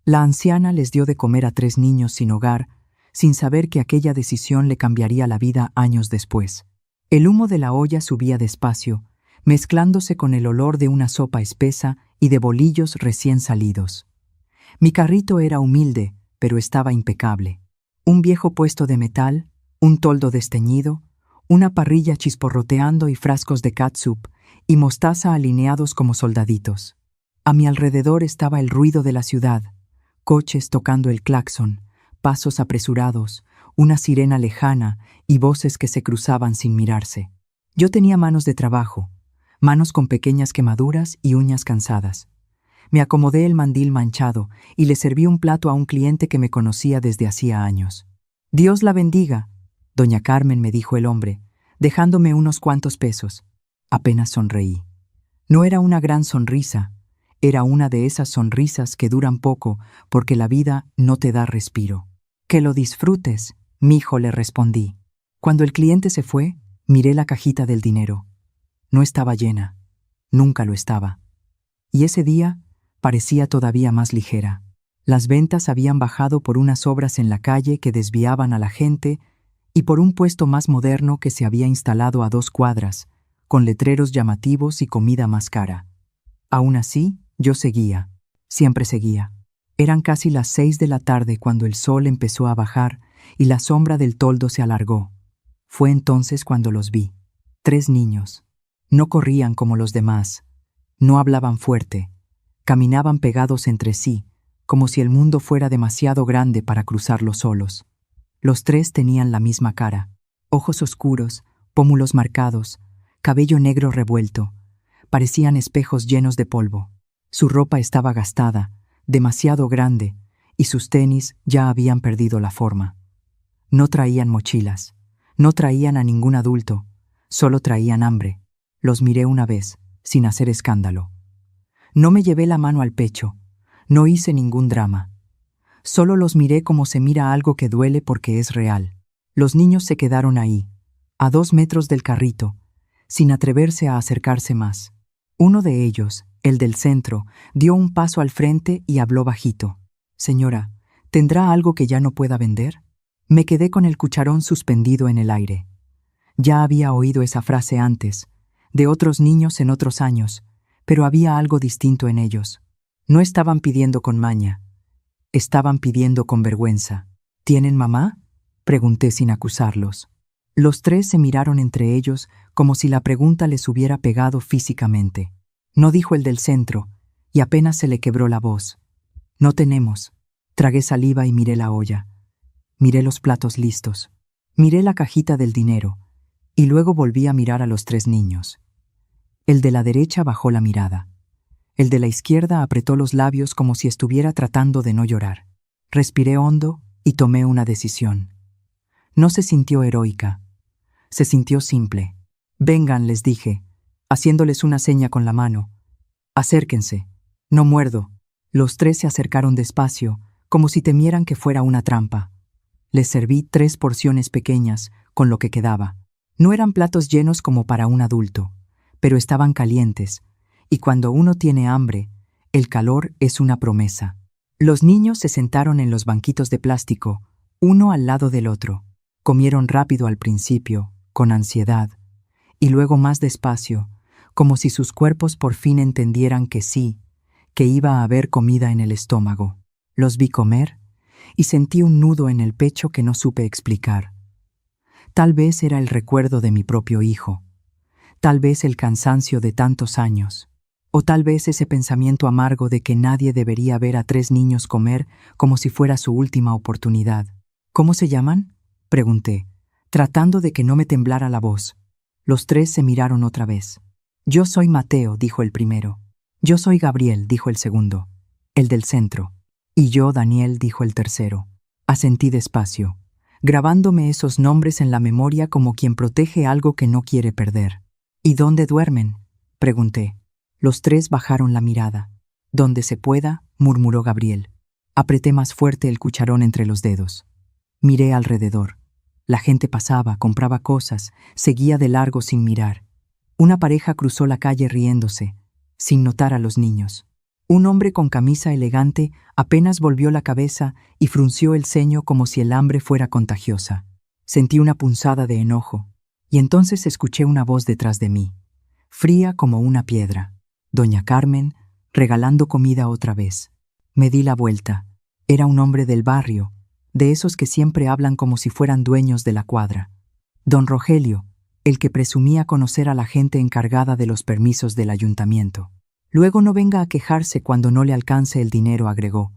La anciana les dio de comer a 3 niños sin hogar, sin saber que aquella decisión le cambiaría la vida años después. El humo de la olla subía despacio, mezclándose con el olor de una sopa espesa y de bolillos recién salidos. Mi carrito era humilde, pero estaba impecable. Un viejo puesto de metal, un toldo desteñido, una parrilla chisporroteando y frascos de catsup y mostaza alineados como soldaditos. A mi alrededor estaba el ruido de la ciudad, coches tocando el claxon, pasos apresurados, una sirena lejana y voces que se cruzaban sin mirarse. Yo tenía manos de trabajo, manos con pequeñas quemaduras y uñas cansadas. Me acomodé el mandil manchado y le serví un plato a un cliente que me conocía desde hacía años. «Dios la bendiga», doña Carmen, me dijo el hombre, dejándome unos cuantos pesos. Apenas sonreí. No era una gran sonrisa, era una de esas sonrisas que duran poco porque la vida no te da respiro. «Que lo disfrutes», mijo, le respondí. Cuando el cliente se fue, miré la cajita del dinero. No estaba llena, nunca lo estaba. Y ese día parecía todavía más ligera. Las ventas habían bajado por unas obras en la calle que desviaban a la gente y por un puesto más moderno que se había instalado a 2 cuadras, con letreros llamativos y comida más cara. Aún así, yo seguía, siempre seguía. Eran casi las 6 de la tarde cuando el sol empezó a bajar y la sombra del toldo se alargó. Fue entonces cuando los vi. 3 niños. No corrían como los demás, no hablaban fuerte, caminaban pegados entre sí, como si el mundo fuera demasiado grande para cruzarlo solos. Los 3 tenían la misma cara, ojos oscuros, pómulos marcados, cabello negro revuelto. Parecían espejos llenos de polvo. Su ropa estaba gastada, demasiado grande, y sus tenis ya habían perdido la forma. No traían mochilas, no traían a ningún adulto, solo traían hambre. Los miré una vez, sin hacer escándalo. No me llevé la mano al pecho, no hice ningún drama. Solo los miré como se mira algo que duele porque es real. Los niños se quedaron ahí, a 2 metros del carrito, sin atreverse a acercarse más. Uno de ellos, el del centro, dio un paso al frente y habló bajito. «Señora, ¿tendrá algo que ya no pueda vender?» Me quedé con el cucharón suspendido en el aire. Ya había oído esa frase antes, de otros niños en otros años, pero había algo distinto en ellos. No estaban pidiendo con maña, estaban pidiendo con vergüenza. «¿Tienen mamá?», pregunté sin acusarlos. Los 3 se miraron entre ellos como si la pregunta les hubiera pegado físicamente. No, dijo el del centro, y apenas se le quebró la voz. «No tenemos». Tragué saliva y miré la olla. Miré los platos listos. Miré la cajita del dinero, y luego volví a mirar a los 3 niños. El de la derecha bajó la mirada. El de la izquierda apretó los labios como si estuviera tratando de no llorar. Respiré hondo y tomé una decisión. No se sintió heroica. Se sintió simple. «Vengan», les dije, haciéndoles una seña con la mano. «Acérquense. No muerdo». Los 3 se acercaron despacio, como si temieran que fuera una trampa. Les serví 3 porciones pequeñas, con lo que quedaba. No eran platos llenos como para un adulto, pero estaban calientes, y cuando uno tiene hambre, el calor es una promesa. Los niños se sentaron en los banquitos de plástico, uno al lado del otro. Comieron rápido al principio, con ansiedad, y luego más despacio, como si sus cuerpos por fin entendieran que sí, que iba a haber comida en el estómago. Los vi comer y sentí un nudo en el pecho que no supe explicar. Tal vez era el recuerdo de mi propio hijo, tal vez el cansancio de tantos años, o tal vez ese pensamiento amargo de que nadie debería ver a 3 niños comer como si fuera su última oportunidad. «¿Cómo se llaman?», pregunté, tratando de que no me temblara la voz. Los 3 se miraron otra vez. «Yo soy Mateo», dijo el primero. «Yo soy Gabriel», dijo el segundo, el del centro. «Y yo, Daniel», dijo el tercero. Asentí despacio, grabándome esos nombres en la memoria como quien protege algo que no quiere perder. «¿Y dónde duermen?», pregunté. Los 3 bajaron la mirada. «Donde se pueda», murmuró Gabriel. Apreté más fuerte el cucharón entre los dedos. Miré alrededor. La gente pasaba, compraba cosas, seguía de largo sin mirar. Una pareja cruzó la calle riéndose, sin notar a los niños. Un hombre con camisa elegante apenas volvió la cabeza y frunció el ceño como si el hambre fuera contagiosa. Sentí una punzada de enojo, y entonces escuché una voz detrás de mí, fría como una piedra. Doña Carmen, regalando comida otra vez. Me di la vuelta. Era un hombre del barrio, de esos que siempre hablan como si fueran dueños de la cuadra. Don Rogelio, el que presumía conocer a la gente encargada de los permisos del ayuntamiento. Luego no venga a quejarse cuando no le alcance el dinero, agregó,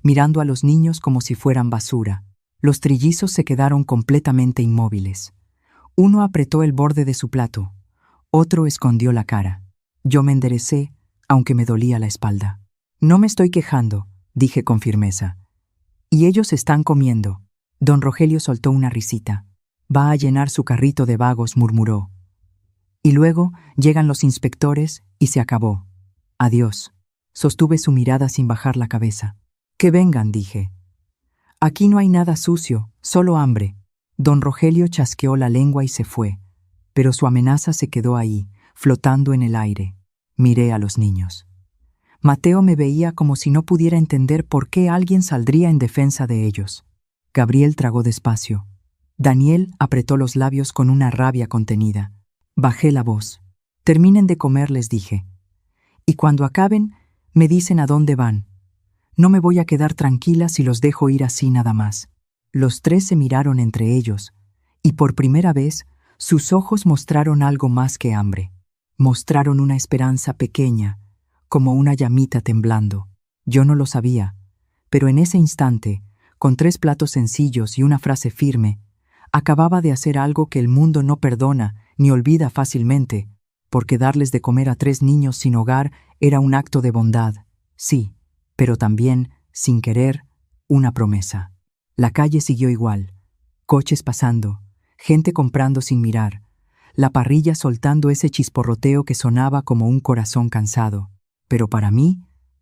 mirando a los niños como si fueran basura. Los trillizos se quedaron completamente inmóviles. Uno apretó el borde de su plato, otro escondió la cara. Yo me enderecé, aunque me dolía la espalda. No me estoy quejando, dije con firmeza. Y ellos están comiendo. Don Rogelio soltó una risita. Va a llenar su carrito de vagos, murmuró. Y luego llegan los inspectores y se acabó. Adiós. Sostuve su mirada sin bajar la cabeza. Que vengan, dije. Aquí no hay nada sucio, solo hambre. Don Rogelio chasqueó la lengua y se fue, pero su amenaza se quedó ahí, flotando en el aire. Miré a los niños. Mateo me veía como si no pudiera entender por qué alguien saldría en defensa de ellos. Gabriel tragó despacio. Daniel apretó los labios con una rabia contenida. Bajé la voz. Terminen de comer, les dije. Y cuando acaben, me dicen a dónde van. No me voy a quedar tranquila si los dejo ir así nada más. Los tres se miraron entre ellos, y por primera vez sus ojos mostraron algo más que hambre. Mostraron una esperanza pequeña, como una llamita temblando. Yo no lo sabía, pero en ese instante, con 3 platos sencillos y una frase firme, acababa de hacer algo que el mundo no perdona ni olvida fácilmente, porque darles de comer a 3 niños sin hogar era un acto de bondad, sí, pero también, sin querer, una promesa. La calle siguió igual, coches pasando, gente comprando sin mirar, la parrilla soltando ese chisporroteo que sonaba como un corazón cansado. Pero para mí,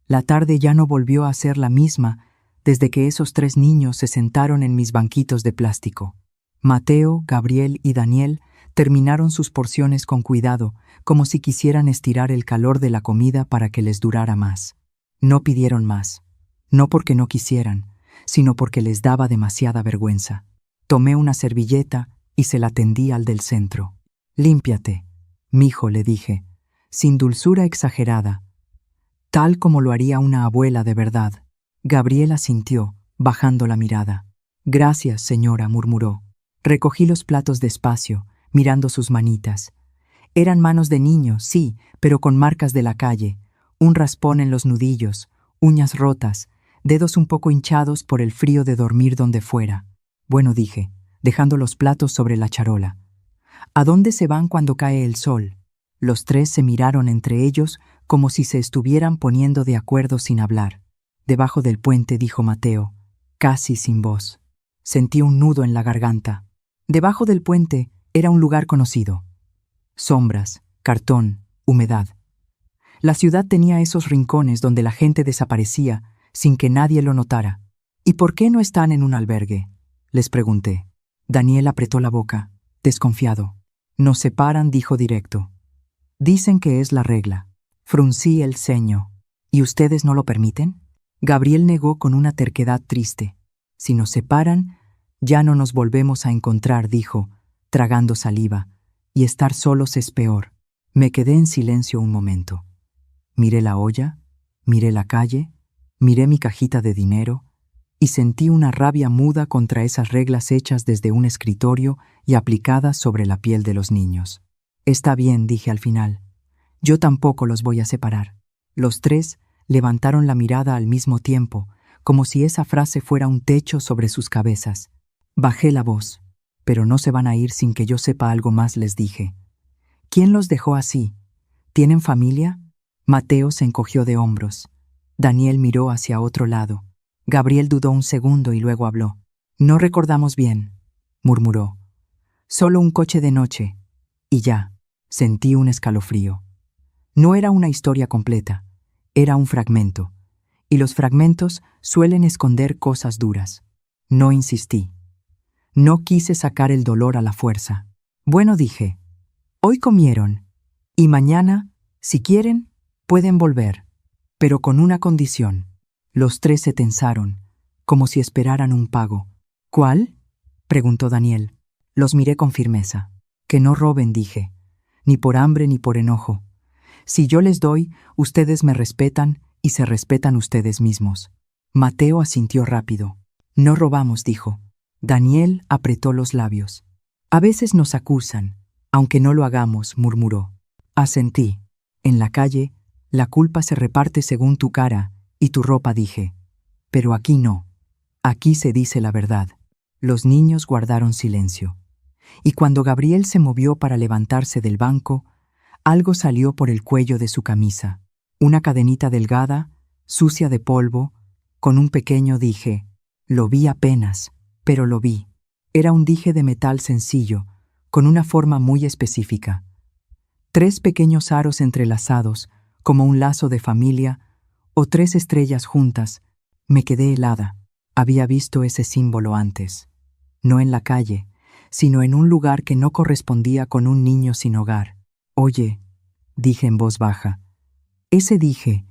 la tarde ya no volvió a ser la misma desde que esos 3 niños se sentaron en mis banquitos de plástico. Mateo, Gabriel y Daniel terminaron sus porciones con cuidado, como si quisieran estirar el calor de la comida para que les durara más. No pidieron más, no porque no quisieran, sino porque les daba demasiada vergüenza. Tomé una servilleta y se la tendí al del centro. «Límpiate, mijo», le dije, sin dulzura exagerada, tal como lo haría una abuela de verdad. Gabriel asintió, bajando la mirada. «Gracias, señora», murmuró. Recogí los platos despacio, mirando sus manitas. Eran manos de niño, sí, pero con marcas de la calle, un raspón en los nudillos, uñas rotas, dedos un poco hinchados por el frío de dormir donde fuera. «Bueno», dije, dejando los platos sobre la charola. «¿A dónde se van cuando cae el sol?» Los 3 se miraron entre ellos como si se estuvieran poniendo de acuerdo sin hablar. «Debajo del puente», dijo Mateo, casi sin voz. Sentí un nudo en la garganta. Debajo del puente era un lugar conocido. Sombras, cartón, humedad. La ciudad tenía esos rincones donde la gente desaparecía sin que nadie lo notara. «¿Y por qué no están en un albergue?», les pregunté. Daniel apretó la boca, desconfiado. «Nos separan», dijo directo. «Dicen que es la regla». Fruncí el ceño. «¿Y ustedes no lo permiten?». Gabriel negó con una terquedad triste. «Si nos separan, ya no nos volvemos a encontrar», dijo, tragando saliva, «y estar solos es peor». Me quedé en silencio un momento. Miré la olla, miré la calle, miré mi cajita de dinero y sentí una rabia muda contra esas reglas hechas desde un escritorio y aplicadas sobre la piel de los niños. «Está bien», dije al final. «Yo tampoco los voy a separar». Los 3 levantaron la mirada al mismo tiempo, como si esa frase fuera un techo sobre sus cabezas. Bajé la voz. «Pero no se van a ir sin que yo sepa algo más», les dije. «¿Quién los dejó así? ¿Tienen familia?». Mateo se encogió de hombros. Daniel miró hacia otro lado. Gabriel dudó un segundo y luego habló. «No recordamos bien», murmuró. «Solo un coche de noche». Y ya, sentí un escalofrío. No era una historia completa, era un fragmento. Y los fragmentos suelen esconder cosas duras. No insistí. No quise sacar el dolor a la fuerza. «Bueno», dije, «hoy comieron. Y mañana, si quieren, pueden volver. pero con una condición. Los tres se tensaron, como si esperaran un pago. ¿Cuál?, preguntó Daniel. Los miré con firmeza. Que no roben, dije, ni por hambre ni por enojo. Si yo les doy, ustedes me respetan y se respetan ustedes mismos. Mateo asintió rápido. No robamos, dijo. Daniel apretó los labios. A veces nos acusan, aunque no lo hagamos, murmuró. Asentí. En la calle, la culpa se reparte según tu cara y tu ropa, dije. Pero aquí no. Aquí se dice la verdad. Los niños guardaron silencio. Y cuando Gabriel se movió para levantarse del banco, algo salió por el cuello de su camisa. Una cadenita delgada, sucia de polvo, con un pequeño dije. Lo vi apenas, pero lo vi. Era un dije de metal sencillo, con una forma muy específica. 3 pequeños aros entrelazados, como un lazo de familia, o 3 estrellas juntas. Me quedé helada. Había visto ese símbolo antes. No en la calle, sino en un lugar que no correspondía con un niño sin hogar. Oye, dije en voz baja. Ese dije,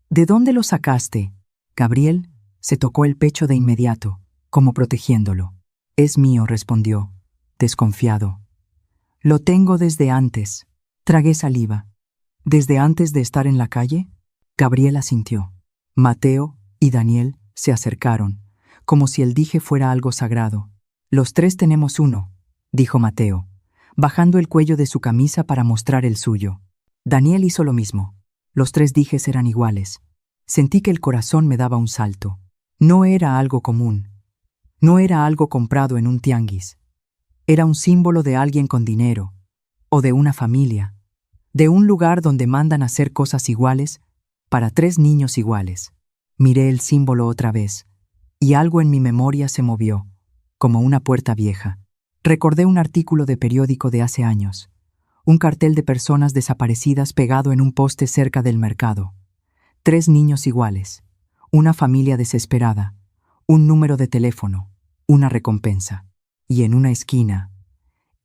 ¿de dónde lo sacaste? Gabriel se tocó el pecho de inmediato, como protegiéndolo. Es mío, respondió, desconfiado. Lo tengo desde antes. Tragué saliva. ¿Desde antes de estar en la calle? Gabriel asintió. Mateo y Daniel se acercaron, como si el dije fuera algo sagrado. Los 3 tenemos uno, dijo Mateo, bajando el cuello de su camisa para mostrar el suyo. Daniel hizo lo mismo. Los 3 dijes eran iguales. Sentí que el corazón me daba un salto. No era algo común. No era algo comprado en un tianguis. Era un símbolo de alguien con dinero, o de una familia, de un lugar donde mandan hacer cosas iguales para 3 niños iguales. Miré el símbolo otra vez, y algo en mi memoria se movió, como una puerta vieja. Recordé un artículo de periódico de hace años, un cartel de personas desaparecidas pegado en un poste cerca del mercado. 3 niños iguales, una familia desesperada, un número de teléfono, una recompensa. Y en una esquina,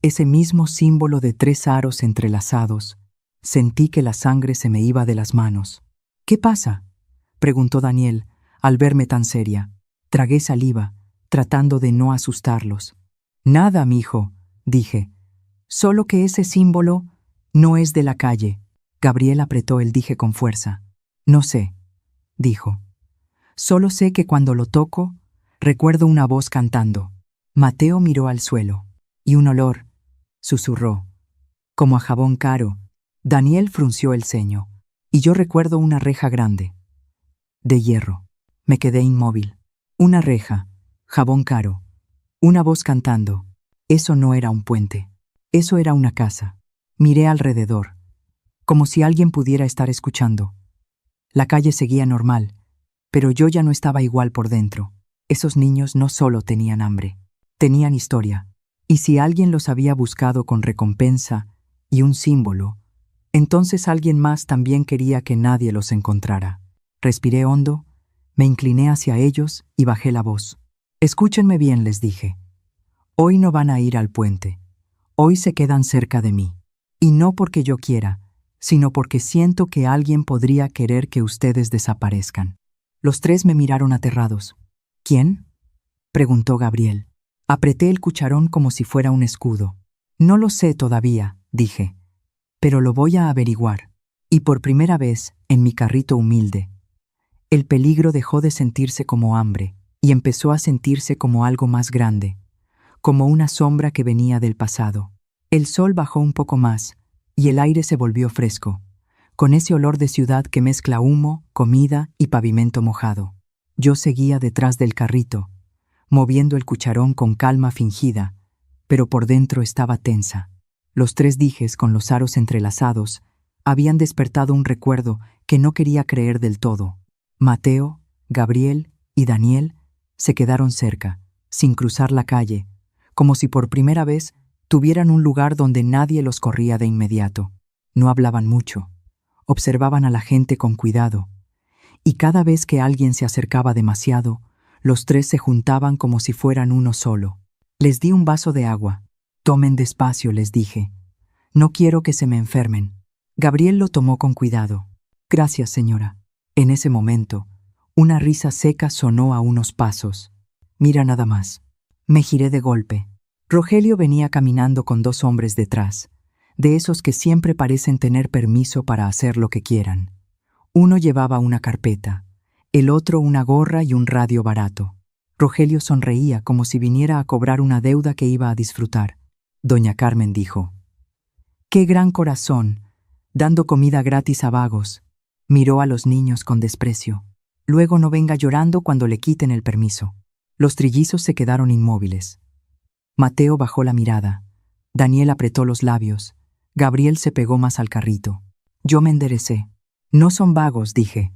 ese mismo símbolo de 3 aros entrelazados. Sentí que la sangre se me iba de las manos. ¿Qué pasa?, preguntó Daniel, al verme tan seria. Tragué saliva, tratando de no asustarlos. Nada, mijo, dije. Solo que ese símbolo no es de la calle. Gabriel apretó el dije con fuerza. No sé, dijo. Solo sé que cuando lo toco, recuerdo una voz cantando. Mateo miró al suelo. Y un olor, susurró, como a jabón caro. Daniel frunció el ceño. Y yo recuerdo una reja grande, de hierro. Me quedé inmóvil. Una reja, jabón caro, una voz cantando. Eso no era un puente. Eso era una casa. Miré alrededor, como si alguien pudiera estar escuchando. La calle seguía normal, pero yo ya no estaba igual por dentro. Esos niños no solo tenían hambre, tenían historia. Y si alguien los había buscado con recompensa y un símbolo, entonces alguien más también quería que nadie los encontrara. Respiré hondo, me incliné hacia ellos y bajé la voz. Escúchenme bien, les dije. Hoy no van a ir al puente. Hoy se quedan cerca de mí. Y no porque yo quiera, sino porque siento que alguien podría querer que ustedes desaparezcan. Los 3 me miraron aterrados. ¿Quién?, preguntó Gabriel. Apreté el cucharón como si fuera un escudo. No lo sé todavía, dije, pero lo voy a averiguar. Y por primera vez, en mi carrito humilde, el peligro dejó de sentirse como hambre y empezó a sentirse como algo más grande, como una sombra que venía del pasado. El sol bajó un poco más y el aire se volvió fresco, con ese olor de ciudad que mezcla humo, comida y pavimento mojado. Yo seguía detrás del carrito, moviendo el cucharón con calma fingida, pero por dentro estaba tensa. Los 3 dijes con los aros entrelazados habían despertado un recuerdo que no quería creer del todo. Mateo, Gabriel y Daniel se quedaron cerca, sin cruzar la calle, como si por primera vez tuvieran un lugar donde nadie los corría de inmediato. No hablaban mucho, observaban a la gente con cuidado, y cada vez que alguien se acercaba demasiado, los 3 se juntaban como si fueran uno solo. Les di un vaso de agua. Tomen despacio, les dije. No quiero que se me enfermen. Gabriel lo tomó con cuidado. Gracias, señora. En ese momento, una risa seca sonó a unos pasos. Mira nada más. Me giré de golpe. Rogelio venía caminando con 2 hombres detrás, de esos que siempre parecen tener permiso para hacer lo que quieran. Uno llevaba una carpeta, el otro una gorra y un radio barato. Rogelio sonreía como si viniera a cobrar una deuda que iba a disfrutar. Doña Carmen dijo: «¡Qué gran corazón! Dando comida gratis a vagos». Miró a los niños con desprecio. «Luego no venga llorando cuando le quiten el permiso». Los trillizos se quedaron inmóviles. Mateo bajó la mirada. Daniel apretó los labios. Gabriel se pegó más al carrito. Yo me enderecé. «No son vagos», dije.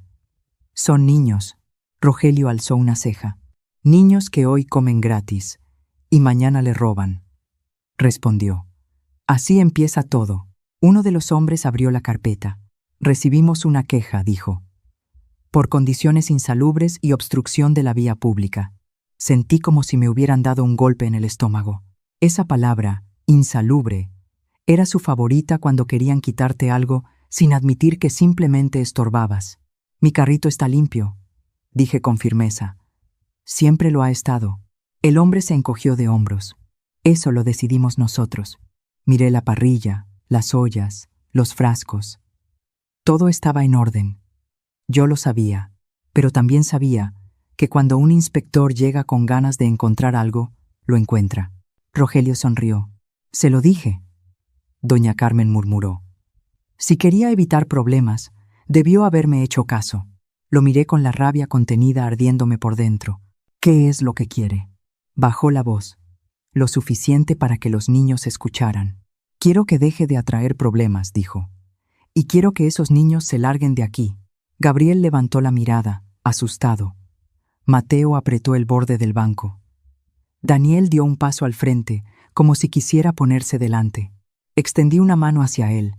«Son niños». Rogelio alzó una ceja. «Niños que hoy comen gratis y mañana le roban», respondió. «Así empieza todo». Uno de los hombres abrió la carpeta. «Recibimos una queja», dijo, «por condiciones insalubres y obstrucción de la vía pública». Sentí como si me hubieran dado un golpe en el estómago. Esa palabra, insalubre, era su favorita cuando querían quitarte algo sin admitir que simplemente estorbabas. «Mi carrito está limpio», dije con firmeza. «Siempre lo ha estado». El hombre se encogió de hombros. «Eso lo decidimos nosotros». Miré la parrilla, las ollas, los frascos. Todo estaba en orden. Yo lo sabía, pero también sabía que cuando un inspector llega con ganas de encontrar algo, lo encuentra. Rogelio sonrió. «Se lo dije», doña Carmen murmuró. «Si quería evitar problemas, debió haberme hecho caso». Lo miré con la rabia contenida ardiéndome por dentro. «¿Qué es lo que quiere?». Bajó la voz, lo suficiente para que los niños escucharan. «Quiero que deje de atraer problemas», dijo. «Y quiero que esos niños se larguen de aquí». Gabriel levantó la mirada, asustado. Mateo apretó el borde del banco. Daniel dio un paso al frente, como si quisiera ponerse delante. Extendí una mano hacia él,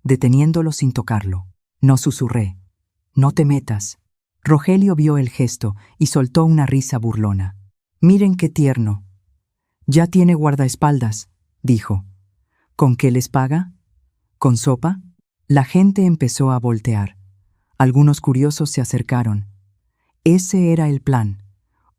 deteniéndolo sin tocarlo. No susurré. «No te metas». Rogelio vio el gesto y soltó una risa burlona. «Miren qué tierno». «Ya tiene guardaespaldas», dijo. «¿Con qué les paga? ¿Con sopa?». La gente empezó a voltear. Algunos curiosos se acercaron. Ese era el plan: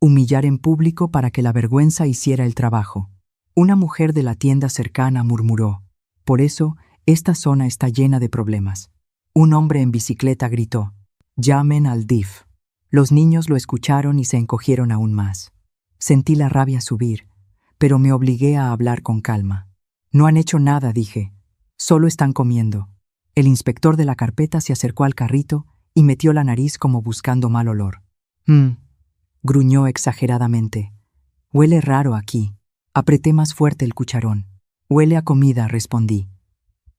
humillar en público para que la vergüenza hiciera el trabajo. Una mujer de la tienda cercana murmuró: «Por eso, esta zona está llena de problemas». Un hombre en bicicleta gritó: «Llamen al DIF». Los niños lo escucharon y se encogieron aún más. Sentí la rabia subir, pero me obligué a hablar con calma. «No han hecho nada», dije. «Solo están comiendo». El inspector de la carpeta se acercó al carrito y metió la nariz como buscando mal olor. Gruñó exageradamente. «Huele raro aquí». Apreté más fuerte el cucharón. «Huele a comida», respondí.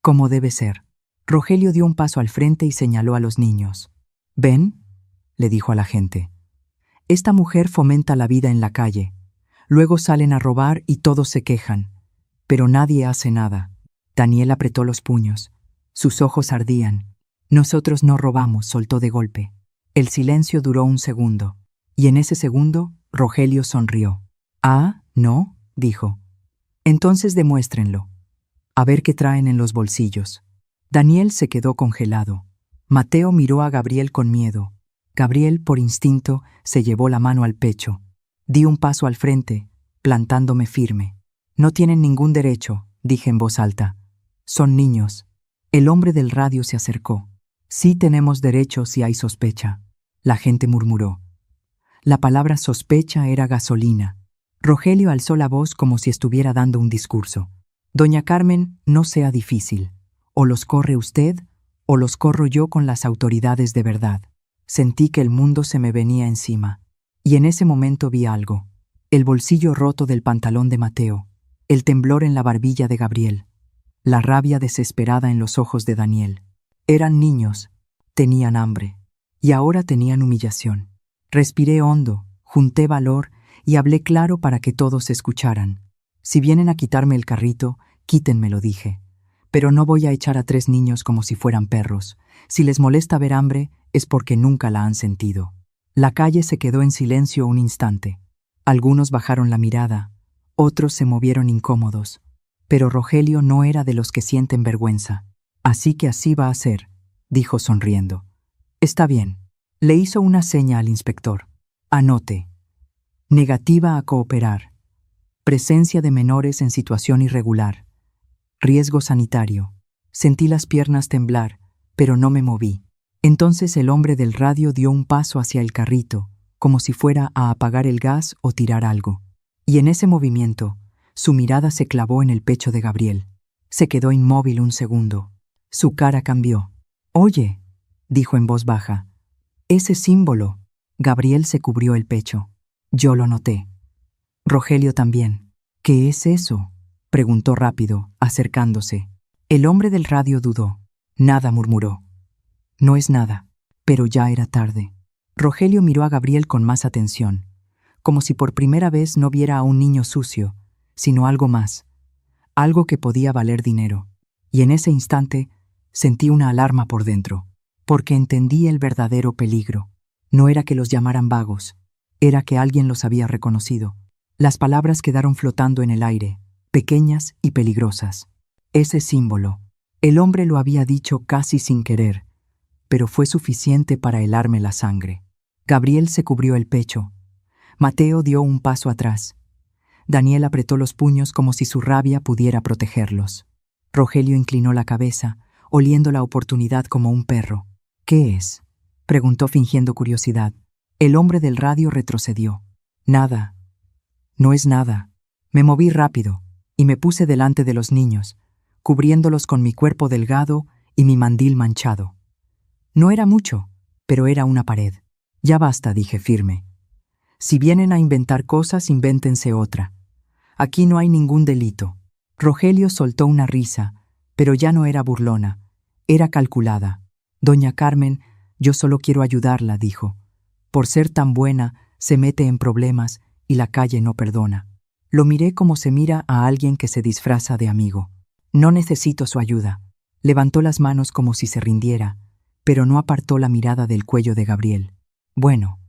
«Como debe ser». Rogelio dio un paso al frente y señaló a los niños. «¿Ven?», le dijo a la gente. «Esta mujer fomenta la vida en la calle. Luego salen a robar y todos se quejan. Pero nadie hace nada». Daniel apretó los puños. Sus ojos ardían. «Nosotros no robamos», soltó de golpe. El silencio duró un segundo, y en ese segundo Rogelio sonrió. «Ah, ¿no?», dijo. «Entonces demuéstrenlo. A ver qué traen en los bolsillos». Daniel se quedó congelado. Mateo miró a Gabriel con miedo. Gabriel, por instinto, se llevó la mano al pecho. Di un paso al frente, plantándome firme. «No tienen ningún derecho», dije en voz alta. «Son niños». El hombre del radio se acercó. «Sí tenemos derecho si hay sospecha», la gente murmuró. La palabra sospecha era gasolina. Rogelio alzó la voz como si estuviera dando un discurso. «Doña Carmen, no sea difícil. O los corre usted, o los corro yo con las autoridades de verdad». Sentí que el mundo se me venía encima. Y en ese momento vi algo. El bolsillo roto del pantalón de Mateo. El temblor en la barbilla de Gabriel. La rabia desesperada en los ojos de Daniel. Eran niños. Tenían hambre. Y ahora tenían humillación. Respiré hondo, junté valor y hablé claro para que todos escucharan. «Si vienen a quitarme el carrito, quítenmelo», dije. «Pero no voy a echar a 3 niños como si fueran perros. Si les molesta ver hambre, es porque nunca la han sentido». La calle se quedó en silencio un instante. Algunos bajaron la mirada, otros se movieron incómodos. Pero Rogelio no era de los que sienten vergüenza. «Así que así va a ser», dijo sonriendo. «Está bien». Le hizo una seña al inspector. Anote. Negativa a cooperar. Presencia de menores en situación irregular. Riesgo sanitario. Sentí las piernas temblar, pero no me moví. Entonces el hombre del radio dio un paso hacia el carrito, como si fuera a apagar el gas o tirar algo. Y en ese movimiento, su mirada se clavó en el pecho de Gabriel. Se quedó inmóvil un segundo. Su cara cambió. «Oye», dijo en voz baja, «ese símbolo». Gabriel se cubrió el pecho. Yo lo noté. Rogelio también. «¿Qué es eso?», preguntó rápido, acercándose. El hombre del radio dudó. «Nada», murmuró. «No es nada». Pero ya era tarde. Rogelio miró a Gabriel con más atención, como si por primera vez no viera a un niño sucio, sino algo más, algo que podía valer dinero. Y en ese instante sentí una alarma por dentro, porque entendí el verdadero peligro. No era que los llamaran vagos, era que alguien los había reconocido. Las palabras quedaron flotando en el aire, pequeñas y peligrosas. Ese símbolo. El hombre lo había dicho casi sin querer, pero fue suficiente para helarme la sangre. Gabriel se cubrió el pecho. Mateo dio un paso atrás. Daniel apretó los puños como si su rabia pudiera protegerlos. Rogelio inclinó la cabeza, oliendo la oportunidad como un perro. «¿Qué es?», preguntó fingiendo curiosidad. El hombre del radio retrocedió. «Nada. No es nada». Me moví rápido y me puse delante de los niños, cubriéndolos con mi cuerpo delgado y mi mandil manchado. No era mucho, pero era una pared. «Ya basta», dije firme. «Si vienen a inventar cosas, invéntense otra. Aquí no hay ningún delito». Rogelio soltó una risa, pero ya no era burlona, era calculada. «Doña Carmen, yo solo quiero ayudarla», dijo. «Por ser tan buena, se mete en problemas y la calle no perdona». Lo miré como se mira a alguien que se disfraza de amigo. «No necesito su ayuda». Levantó las manos como si se rindiera, pero no apartó la mirada del cuello de Gabriel. «Bueno,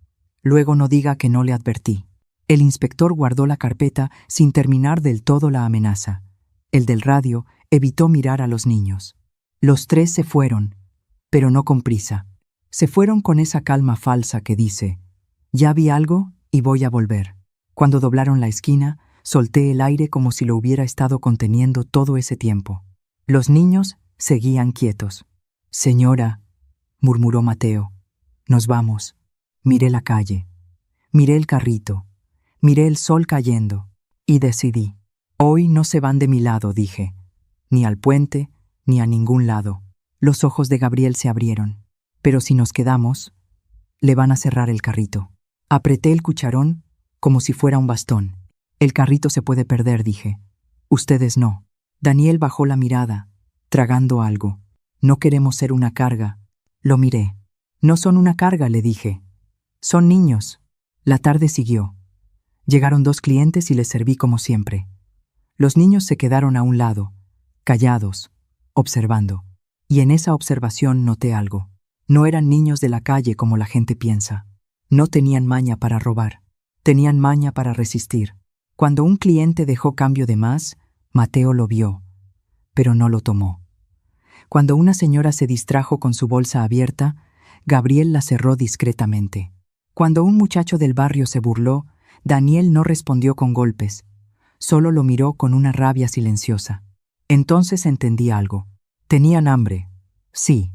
luego no diga que no le advertí». El inspector guardó la carpeta sin terminar del todo la amenaza. El del radio evitó mirar a los niños. Los tres se fueron, pero no con prisa. Se fueron con esa calma falsa que dice: «Ya vi algo y voy a volver». Cuando doblaron la esquina, solté el aire como si lo hubiera estado conteniendo todo ese tiempo. Los niños seguían quietos. «Señora», murmuró Mateo, «nos vamos». Miré la calle, miré el carrito, miré el sol cayendo y decidí. «Hoy no se van de mi lado», dije. «Ni al puente, ni a ningún lado». Los ojos de Gabriel se abrieron. «Pero si nos quedamos, le van a cerrar el carrito». Apreté el cucharón como si fuera un bastón. «El carrito se puede perder», dije. «Ustedes no». Daniel bajó la mirada, tragando algo. «No queremos ser una carga». Lo miré. «No son una carga», le dije. «Son niños». La tarde siguió. Llegaron 2 clientes y les serví como siempre. Los niños se quedaron a un lado, callados, observando. Y en esa observación noté algo. No eran niños de la calle como la gente piensa. No tenían maña para robar. Tenían maña para resistir. Cuando un cliente dejó cambio de más, Mateo lo vio, pero no lo tomó. Cuando una señora se distrajo con su bolsa abierta, Gabriel la cerró discretamente. Cuando un muchacho del barrio se burló, Daniel no respondió con golpes, solo lo miró con una rabia silenciosa. Entonces entendí algo. Tenían hambre, sí,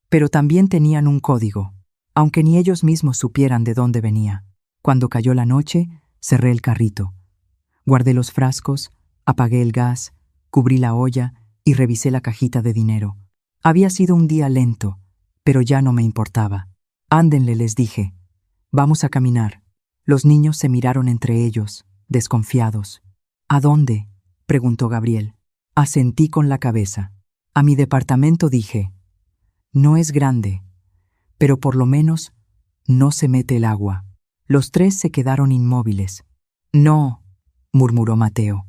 pero también tenían un código, aunque ni ellos mismos supieran de dónde venía. Cuando cayó la noche, cerré el carrito. Guardé los frascos, apagué el gas, cubrí la olla y revisé la cajita de dinero. Había sido un día lento, pero ya no me importaba. «Ándenle», les dije. «Vamos a caminar». Los niños se miraron entre ellos, desconfiados. «¿A dónde?», preguntó Gabriel. Asentí con la cabeza. «A mi departamento», dije. «No es grande, pero por lo menos no se mete el agua». Los tres se quedaron inmóviles. «No», murmuró Mateo.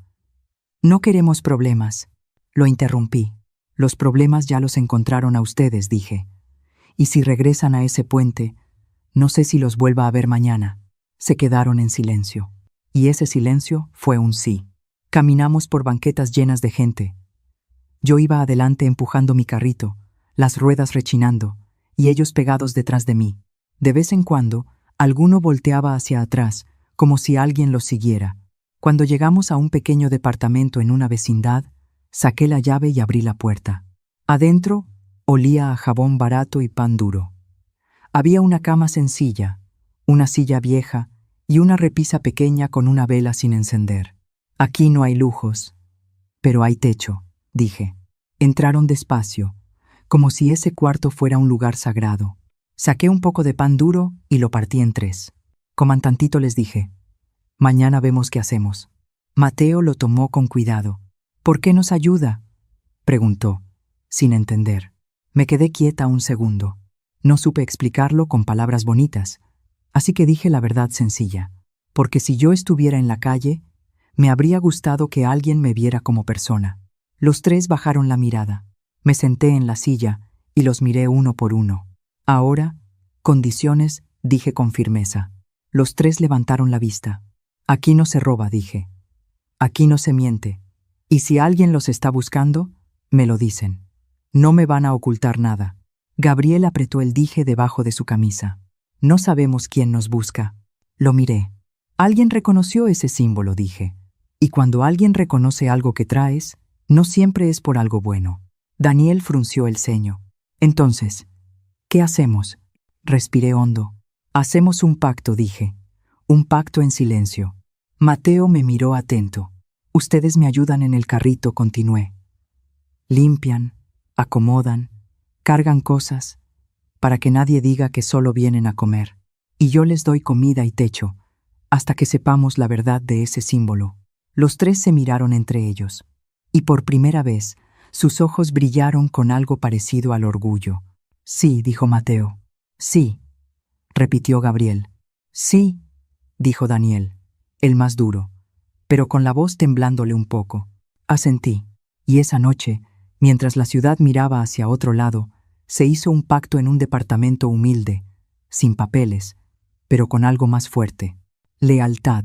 «No queremos problemas». Lo interrumpí. «Los problemas ya los encontraron a ustedes», dije. «Y si regresan a ese puente, no sé si los vuelva a ver mañana». Se quedaron en silencio. Y ese silencio fue un sí. Caminamos por banquetas llenas de gente. Yo iba adelante empujando mi carrito, las ruedas rechinando, y ellos pegados detrás de mí. De vez en cuando, alguno volteaba hacia atrás, como si alguien los siguiera. Cuando llegamos a un pequeño departamento en una vecindad, saqué la llave y abrí la puerta. Adentro, olía a jabón barato y pan duro. Había una cama sencilla, una silla vieja y una repisa pequeña con una vela sin encender. Aquí no hay lujos, pero hay techo, dije. Entraron despacio, como si ese cuarto fuera un lugar sagrado. Saqué un poco de pan duro y lo partí en 3. Coman tantito, les dije. Mañana vemos qué hacemos. Mateo lo tomó con cuidado. ¿Por qué nos ayuda?, preguntó, sin entender. Me quedé quieta un segundo. No supe explicarlo con palabras bonitas, así que dije la verdad sencilla. Porque si yo estuviera en la calle, me habría gustado que alguien me viera como persona. Los 3 bajaron la mirada. Me senté en la silla y los miré uno por uno. Ahora, condiciones, dije con firmeza. Los 3 levantaron la vista. Aquí no se roba, dije. Aquí no se miente. Y si alguien los está buscando, me lo dicen. No me van a ocultar nada. Gabriel apretó el dije debajo de su camisa. No sabemos quién nos busca. Lo miré. Alguien reconoció ese símbolo, dije. Y cuando alguien reconoce algo que traes, no siempre es por algo bueno. Daniel frunció el ceño. Entonces, ¿qué hacemos? Respiré hondo. Hacemos un pacto, dije. Un pacto en silencio. Mateo me miró atento. Ustedes me ayudan en el carrito, continué. Limpian, acomodan, cargan cosas, para que nadie diga que solo vienen a comer. Y yo les doy comida y techo, hasta que sepamos la verdad de ese símbolo. Los 3 se miraron entre ellos, y por primera vez sus ojos brillaron con algo parecido al orgullo. Sí, dijo Mateo. Sí, repitió Gabriel. Sí, dijo Daniel, el más duro, pero con la voz temblándole un poco. Asentí, y esa noche, mientras la ciudad miraba hacia otro lado, se hizo un pacto en un departamento humilde, sin papeles, pero con algo más fuerte. Lealtad,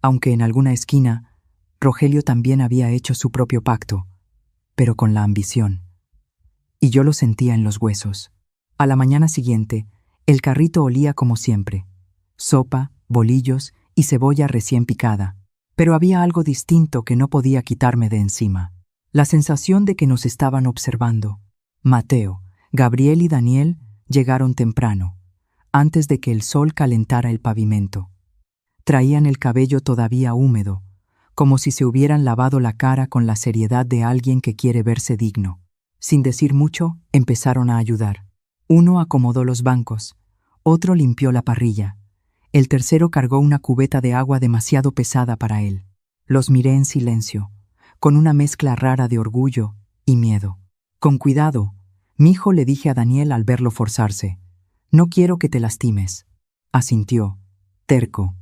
aunque en alguna esquina, Rogelio también había hecho su propio pacto, pero con la ambición. Y yo lo sentía en los huesos. A la mañana siguiente, el carrito olía como siempre. Sopa, bolillos y cebolla recién picada. Pero había algo distinto que no podía quitarme de encima. La sensación de que nos estaban observando. Mateo, Gabriel y Daniel llegaron temprano, antes de que el sol calentara el pavimento. Traían el cabello todavía húmedo, como si se hubieran lavado la cara con la seriedad de alguien que quiere verse digno. Sin decir mucho, empezaron a ayudar. Uno acomodó los bancos, otro limpió la parrilla. El tercero cargó una cubeta de agua demasiado pesada para él. Los miré en silencio, con una mezcla rara de orgullo y miedo. Con cuidado, mijo, le dije a Daniel al verlo forzarse. No quiero que te lastimes. Asintió, terco,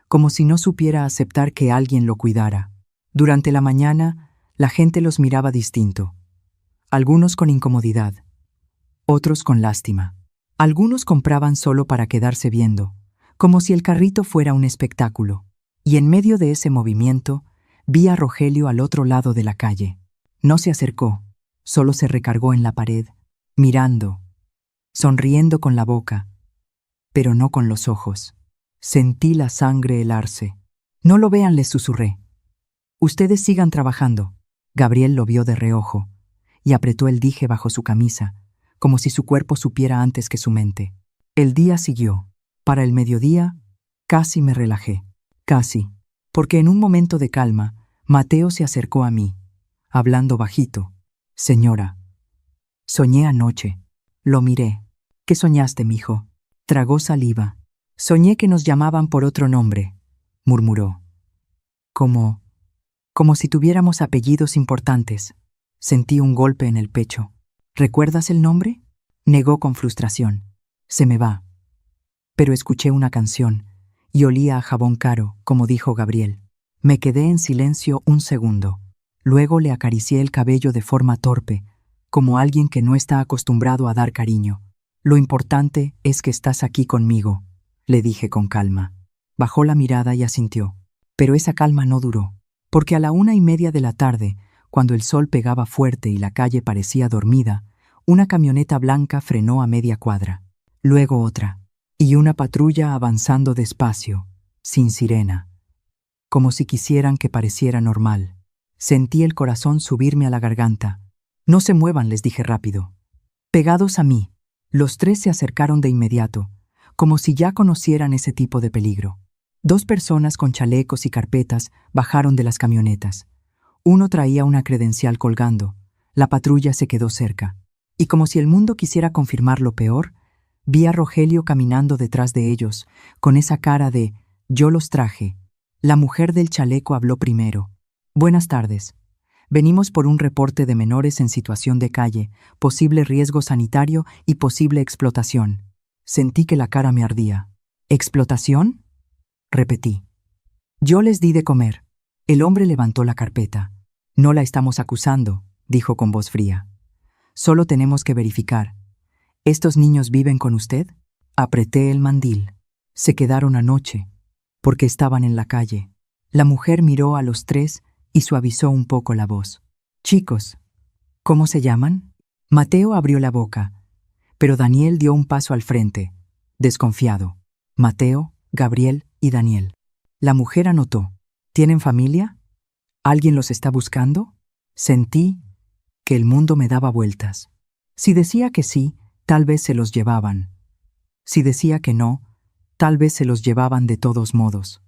como si no supiera aceptar que alguien lo cuidara. Durante la mañana, la gente los miraba distinto. Algunos con incomodidad, otros con lástima. Algunos compraban solo para quedarse viendo, como si el carrito fuera un espectáculo. Y en medio de ese movimiento, vi a Rogelio al otro lado de la calle. No se acercó, solo se recargó en la pared, mirando, sonriendo con la boca, pero no con los ojos. Sentí la sangre helarse. No lo vean, les susurré. Ustedes sigan trabajando. Gabriel lo vio de reojo y apretó el dije bajo su camisa, como si su cuerpo supiera antes que su mente. El día siguió. Para el mediodía, casi me relajé. Casi. Porque en un momento de calma, Mateo se acercó a mí, hablando bajito. Señora, soñé anoche. Lo miré. ¿Qué soñaste, mijo? Tragó saliva. Soñé que nos llamaban por otro nombre, murmuró. Como si tuviéramos apellidos importantes. Sentí un golpe en el pecho. ¿Recuerdas el nombre? Negó con frustración. Se me va. Pero escuché una canción y olía a jabón caro, como dijo Gabriel. Me quedé en silencio un segundo. Luego le acaricié el cabello de forma torpe, como alguien que no está acostumbrado a dar cariño. Lo importante es que estás aquí conmigo, le dije con calma. Bajó la mirada y asintió. Pero esa calma no duró, porque a la 1:30 de la tarde, cuando el sol pegaba fuerte y la calle parecía dormida, una camioneta blanca frenó a media cuadra. Luego otra. y una patrulla avanzando despacio, sin sirena, como si quisieran que pareciera normal. Sentí el corazón subirme a la garganta. No se muevan, les dije rápido. Pegados a mí, los tres se acercaron de inmediato, como si ya conocieran ese tipo de peligro. Dos personas con chalecos y carpetas bajaron de las camionetas. Uno traía una credencial colgando. La patrulla se quedó cerca. Y como si el mundo quisiera confirmar lo peor, vi a Rogelio caminando detrás de ellos, con esa cara de «yo los traje». La mujer del chaleco habló primero. «Buenas tardes. Venimos por un reporte de menores en situación de calle, posible riesgo sanitario y posible explotación». Sentí que la cara me ardía. «¿Explotación?», repetí. «Yo les di de comer». El hombre levantó la carpeta. «No la estamos acusando», dijo con voz fría. «Solo tenemos que verificar. ¿Estos niños viven con usted?». Apreté el mandil. Se quedaron anoche, porque estaban en la calle. La mujer miró a los tres y suavizó un poco la voz. «Chicos, ¿cómo se llaman?». Mateo abrió la boca, pero Daniel dio un paso al frente, desconfiado. Mateo, Gabriel y Daniel. La mujer anotó. «¿Tienen familia? ¿Alguien los está buscando?». Sentí que el mundo me daba vueltas. Si decía que sí, tal vez se los llevaban. Si decía que no, tal vez se los llevaban de todos modos.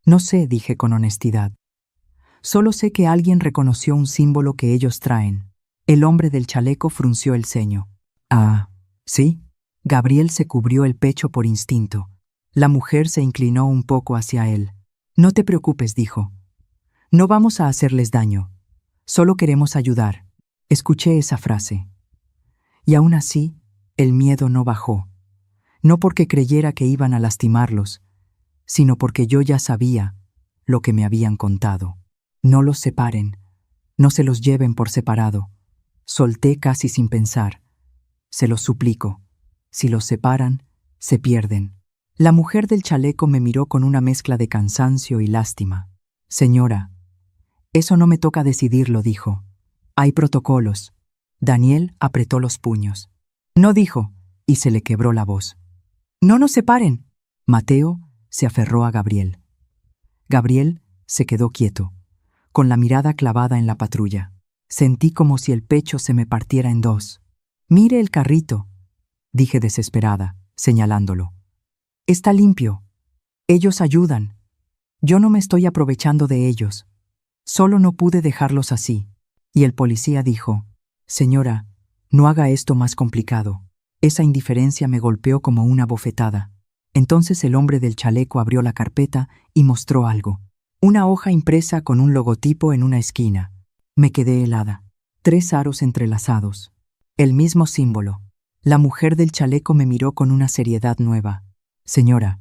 «No sé», dije con honestidad. «Solo sé que alguien reconoció un símbolo que ellos traen». El hombre del chaleco frunció el ceño. «Ah, ¿sí?». Gabriel se cubrió el pecho por instinto. La mujer se inclinó un poco hacia él. «No te preocupes», dijo. «No vamos a hacerles daño. Solo queremos ayudar». Escuché esa frase. Y aún así, el miedo no bajó. No porque creyera que iban a lastimarlos, sino porque yo ya sabía lo que me habían contado. «No los separen. No se los lleven por separado». Solté casi sin pensar. «Se los suplico. Si los separan, se pierden». La mujer del chaleco me miró con una mezcla de cansancio y lástima. «Señora, eso no me toca decidirlo», dijo. «Hay protocolos». Daniel apretó los puños. «No», dijo, y se le quebró la voz. «No nos separen». Mateo se aferró a Gabriel. Gabriel se quedó quieto, con la mirada clavada en la patrulla. Sentí como si el pecho se me partiera en dos. «Mire el carrito», dije desesperada, señalándolo. «Está limpio. Ellos ayudan. Yo no me estoy aprovechando de ellos. Solo no pude dejarlos así». Y el policía dijo: «Señora, no haga esto más complicado». Esa indiferencia me golpeó como una bofetada. Entonces el hombre del chaleco abrió la carpeta y mostró algo. Una hoja impresa con un logotipo en una esquina. Me quedé helada. 3 aros entrelazados. El mismo símbolo. La mujer del chaleco me miró con una seriedad nueva. «Señora,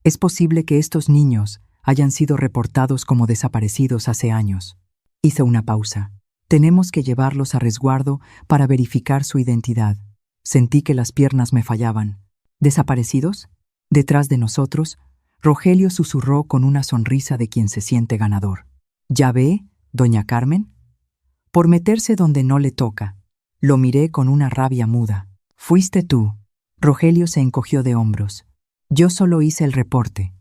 es posible que estos niños hayan sido reportados como desaparecidos hace años». Hice una pausa. «Tenemos que llevarlos a resguardo para verificar su identidad». Sentí que las piernas me fallaban. «¿Desaparecidos?». Detrás de nosotros, Rogelio susurró con una sonrisa de quien se siente ganador. «¿Ya ve, doña Carmen? Por meterse donde no le toca». Lo miré con una rabia muda. «Fuiste tú». Rogelio se encogió de hombros. «Yo solo hice el reporte.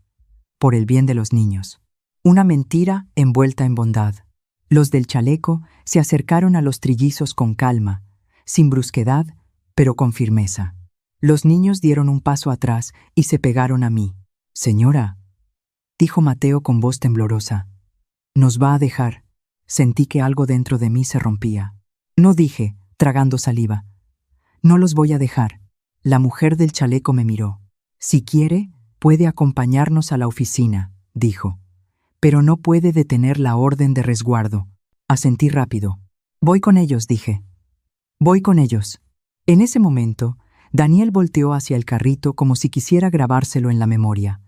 Por el bien de los niños». Una mentira envuelta en bondad. Los del chaleco se acercaron a los trillizos con calma, sin brusquedad, pero con firmeza. Los niños dieron un paso atrás y se pegaron a mí. «Señora», dijo Mateo con voz temblorosa, «nos va a dejar». Sentí que algo dentro de mí se rompía. «No», dije, tragando saliva. «No los voy a dejar». La mujer del chaleco me miró. «Si quiere, puede acompañarnos a la oficina», dijo. «Pero no puede detener la orden de resguardo». Asentí rápido. «Voy con ellos», dije. «Voy con ellos». En ese momento, Daniel volteó hacia el carrito como si quisiera grabárselo en la memoria.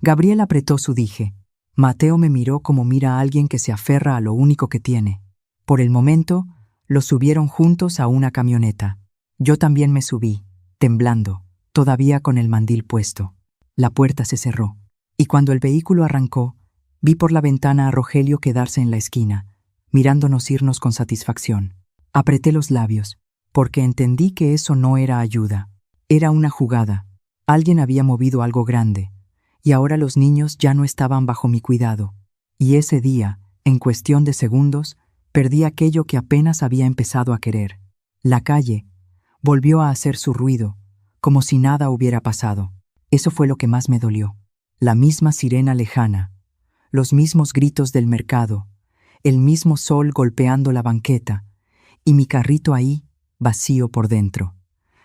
Gabriel apretó su dije. Mateo me miró como mira a alguien que se aferra a lo único que tiene. Por el momento, los subieron juntos a una camioneta. Yo también me subí, temblando, todavía con el mandil puesto. La puerta se cerró, y cuando el vehículo arrancó, vi por la ventana a Rogelio quedarse en la esquina, mirándonos irnos con satisfacción. Apreté los labios, porque entendí que eso no era ayuda, era una jugada. Alguien había movido algo grande, y ahora los niños ya no estaban bajo mi cuidado. Y ese día, en cuestión de segundos, perdí aquello que apenas había empezado a querer. La calle volvió a hacer su ruido, como si nada hubiera pasado. Eso fue lo que más me dolió. La misma sirena lejana, los mismos gritos del mercado, el mismo sol golpeando la banqueta, y mi carrito ahí, vacío por dentro.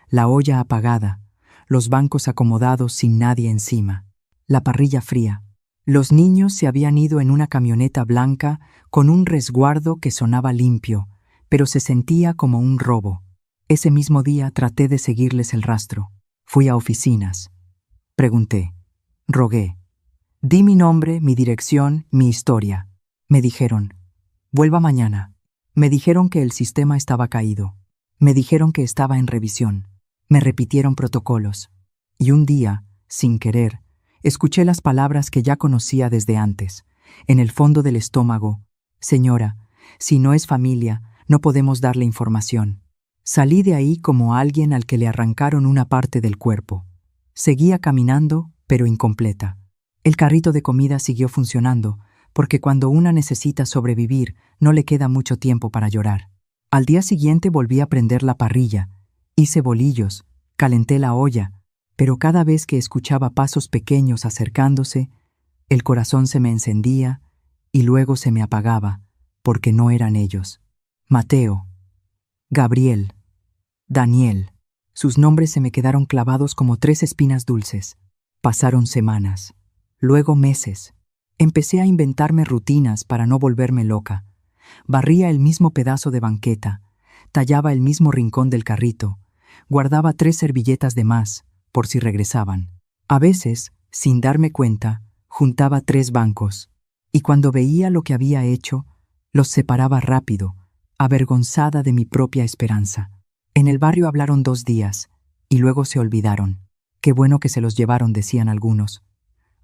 La olla apagada, los bancos acomodados sin nadie encima, la parrilla fría. Los niños se habían ido en una camioneta blanca con un resguardo que sonaba limpio, pero se sentía como un robo. Ese mismo día traté de seguirles el rastro. Fui a oficinas. Pregunté. Rogué. Di mi nombre, mi dirección, mi historia. Me dijeron, vuelva mañana. Me dijeron que el sistema estaba caído. Me dijeron que estaba en revisión. Me repitieron protocolos. Y un día, sin querer, escuché las palabras que ya conocía desde antes. En el fondo del estómago, señora, si no es familia, no podemos darle información. Salí de ahí como alguien al que le arrancaron una parte del cuerpo. Seguía caminando, pero incompleta. El carrito de comida siguió funcionando, porque cuando una necesita sobrevivir, no le queda mucho tiempo para llorar. Al día siguiente volví a prender la parrilla, hice bolillos, calenté la olla, pero cada vez que escuchaba pasos pequeños acercándose, el corazón se me encendía y luego se me apagaba, porque no eran ellos. Mateo, Gabriel, Daniel. Sus nombres se me quedaron clavados como 3 espinas dulces. Pasaron semanas, luego meses. Empecé a inventarme rutinas para no volverme loca. Barría el mismo pedazo de banqueta, tallaba el mismo rincón del carrito, guardaba 3 servilletas de más, por si regresaban. A veces, sin darme cuenta, juntaba 3 bancos, y cuando veía lo que había hecho, los separaba rápido, avergonzada de mi propia esperanza. En el barrio hablaron 2 días, y luego se olvidaron. Qué bueno que se los llevaron, decían algunos.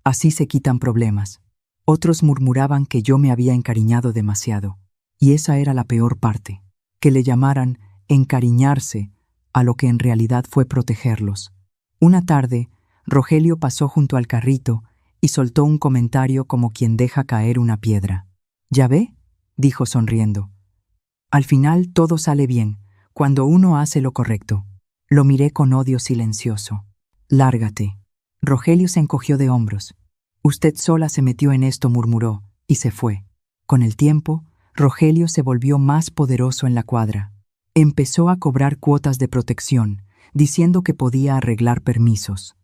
Así se quitan problemas. Otros murmuraban que yo me había encariñado demasiado. Y esa era la peor parte, que le llamaran encariñarse a lo que en realidad fue protegerlos. Una tarde, Rogelio pasó junto al carrito y soltó un comentario como quien deja caer una piedra. ¿Ya ve?, dijo sonriendo. Al final todo sale bien, cuando uno hace lo correcto. Lo miré con odio silencioso. Lárgate. Rogelio se encogió de hombros. Usted sola se metió en esto, murmuró, y se fue. Con el tiempo, Rogelio se volvió más poderoso en la cuadra. Empezó a cobrar cuotas de protección, diciendo que podía arreglar permisos.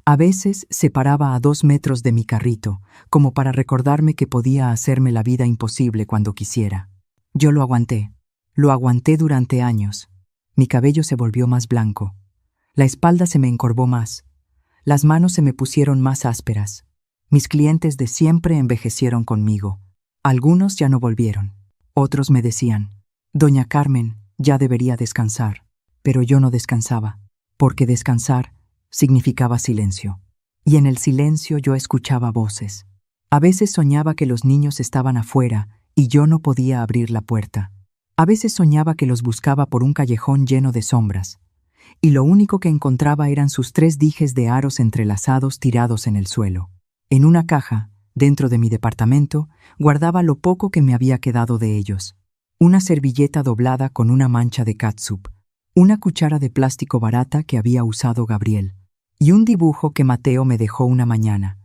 A veces se paraba a 2 metros de mi carrito, como para recordarme que podía hacerme la vida imposible cuando quisiera. Yo lo aguanté durante años. Mi cabello se volvió más blanco. La espalda se me encorvó más. Las manos se me pusieron más ásperas. Mis clientes de siempre envejecieron conmigo. Algunos ya no volvieron. Otros me decían, Doña Carmen, ya debería descansar. Pero yo no descansaba, porque descansar significaba silencio. Y en el silencio yo escuchaba voces. A veces soñaba que los niños estaban afuera y yo no podía abrir la puerta. A veces soñaba que los buscaba por un callejón lleno de sombras, y lo único que encontraba eran sus 3 dijes de aros entrelazados tirados en el suelo. En una caja, dentro de mi departamento, guardaba lo poco que me había quedado de ellos. Una servilleta doblada con una mancha de catsup, una cuchara de plástico barata que había usado Gabriel, y un dibujo que Mateo me dejó una mañana.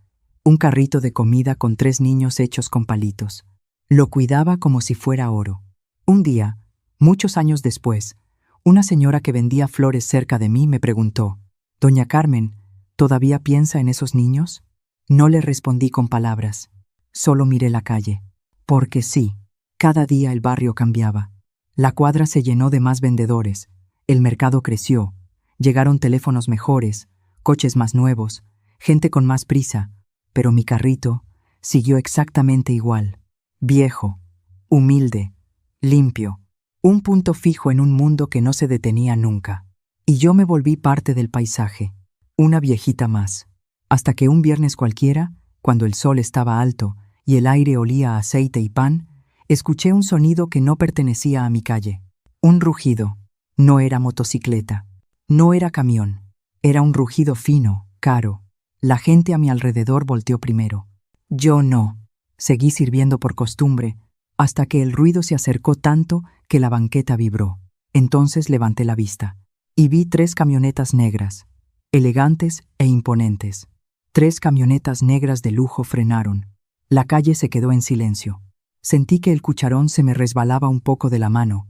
Un carrito de comida con 3 niños hechos con palitos. Lo cuidaba como si fuera oro. Un día, muchos años después, una señora que vendía flores cerca de mí me preguntó, «Doña Carmen, ¿todavía piensa en esos niños?» No le respondí con palabras, solo miré la calle. Porque sí, cada día el barrio cambiaba. La cuadra se llenó de más vendedores, el mercado creció, llegaron teléfonos mejores, coches más nuevos, gente con más prisa, pero mi carrito siguió exactamente igual, viejo, humilde, limpio, un punto fijo en un mundo que no se detenía nunca. Y yo me volví parte del paisaje, una viejita más. Hasta que un viernes cualquiera, cuando el sol estaba alto y el aire olía a aceite y pan, escuché un sonido que no pertenecía a mi calle. Un rugido. No era motocicleta. No era camión. Era un rugido fino, caro. La gente a mi alrededor volteó primero. Yo no. Seguí sirviendo por costumbre, hasta que el ruido se acercó tanto que la banqueta vibró. Entonces levanté la vista y vi 3 camionetas negras, elegantes e imponentes. 3 camionetas negras de lujo frenaron. La calle se quedó en silencio. Sentí que el cucharón se me resbalaba un poco de la mano,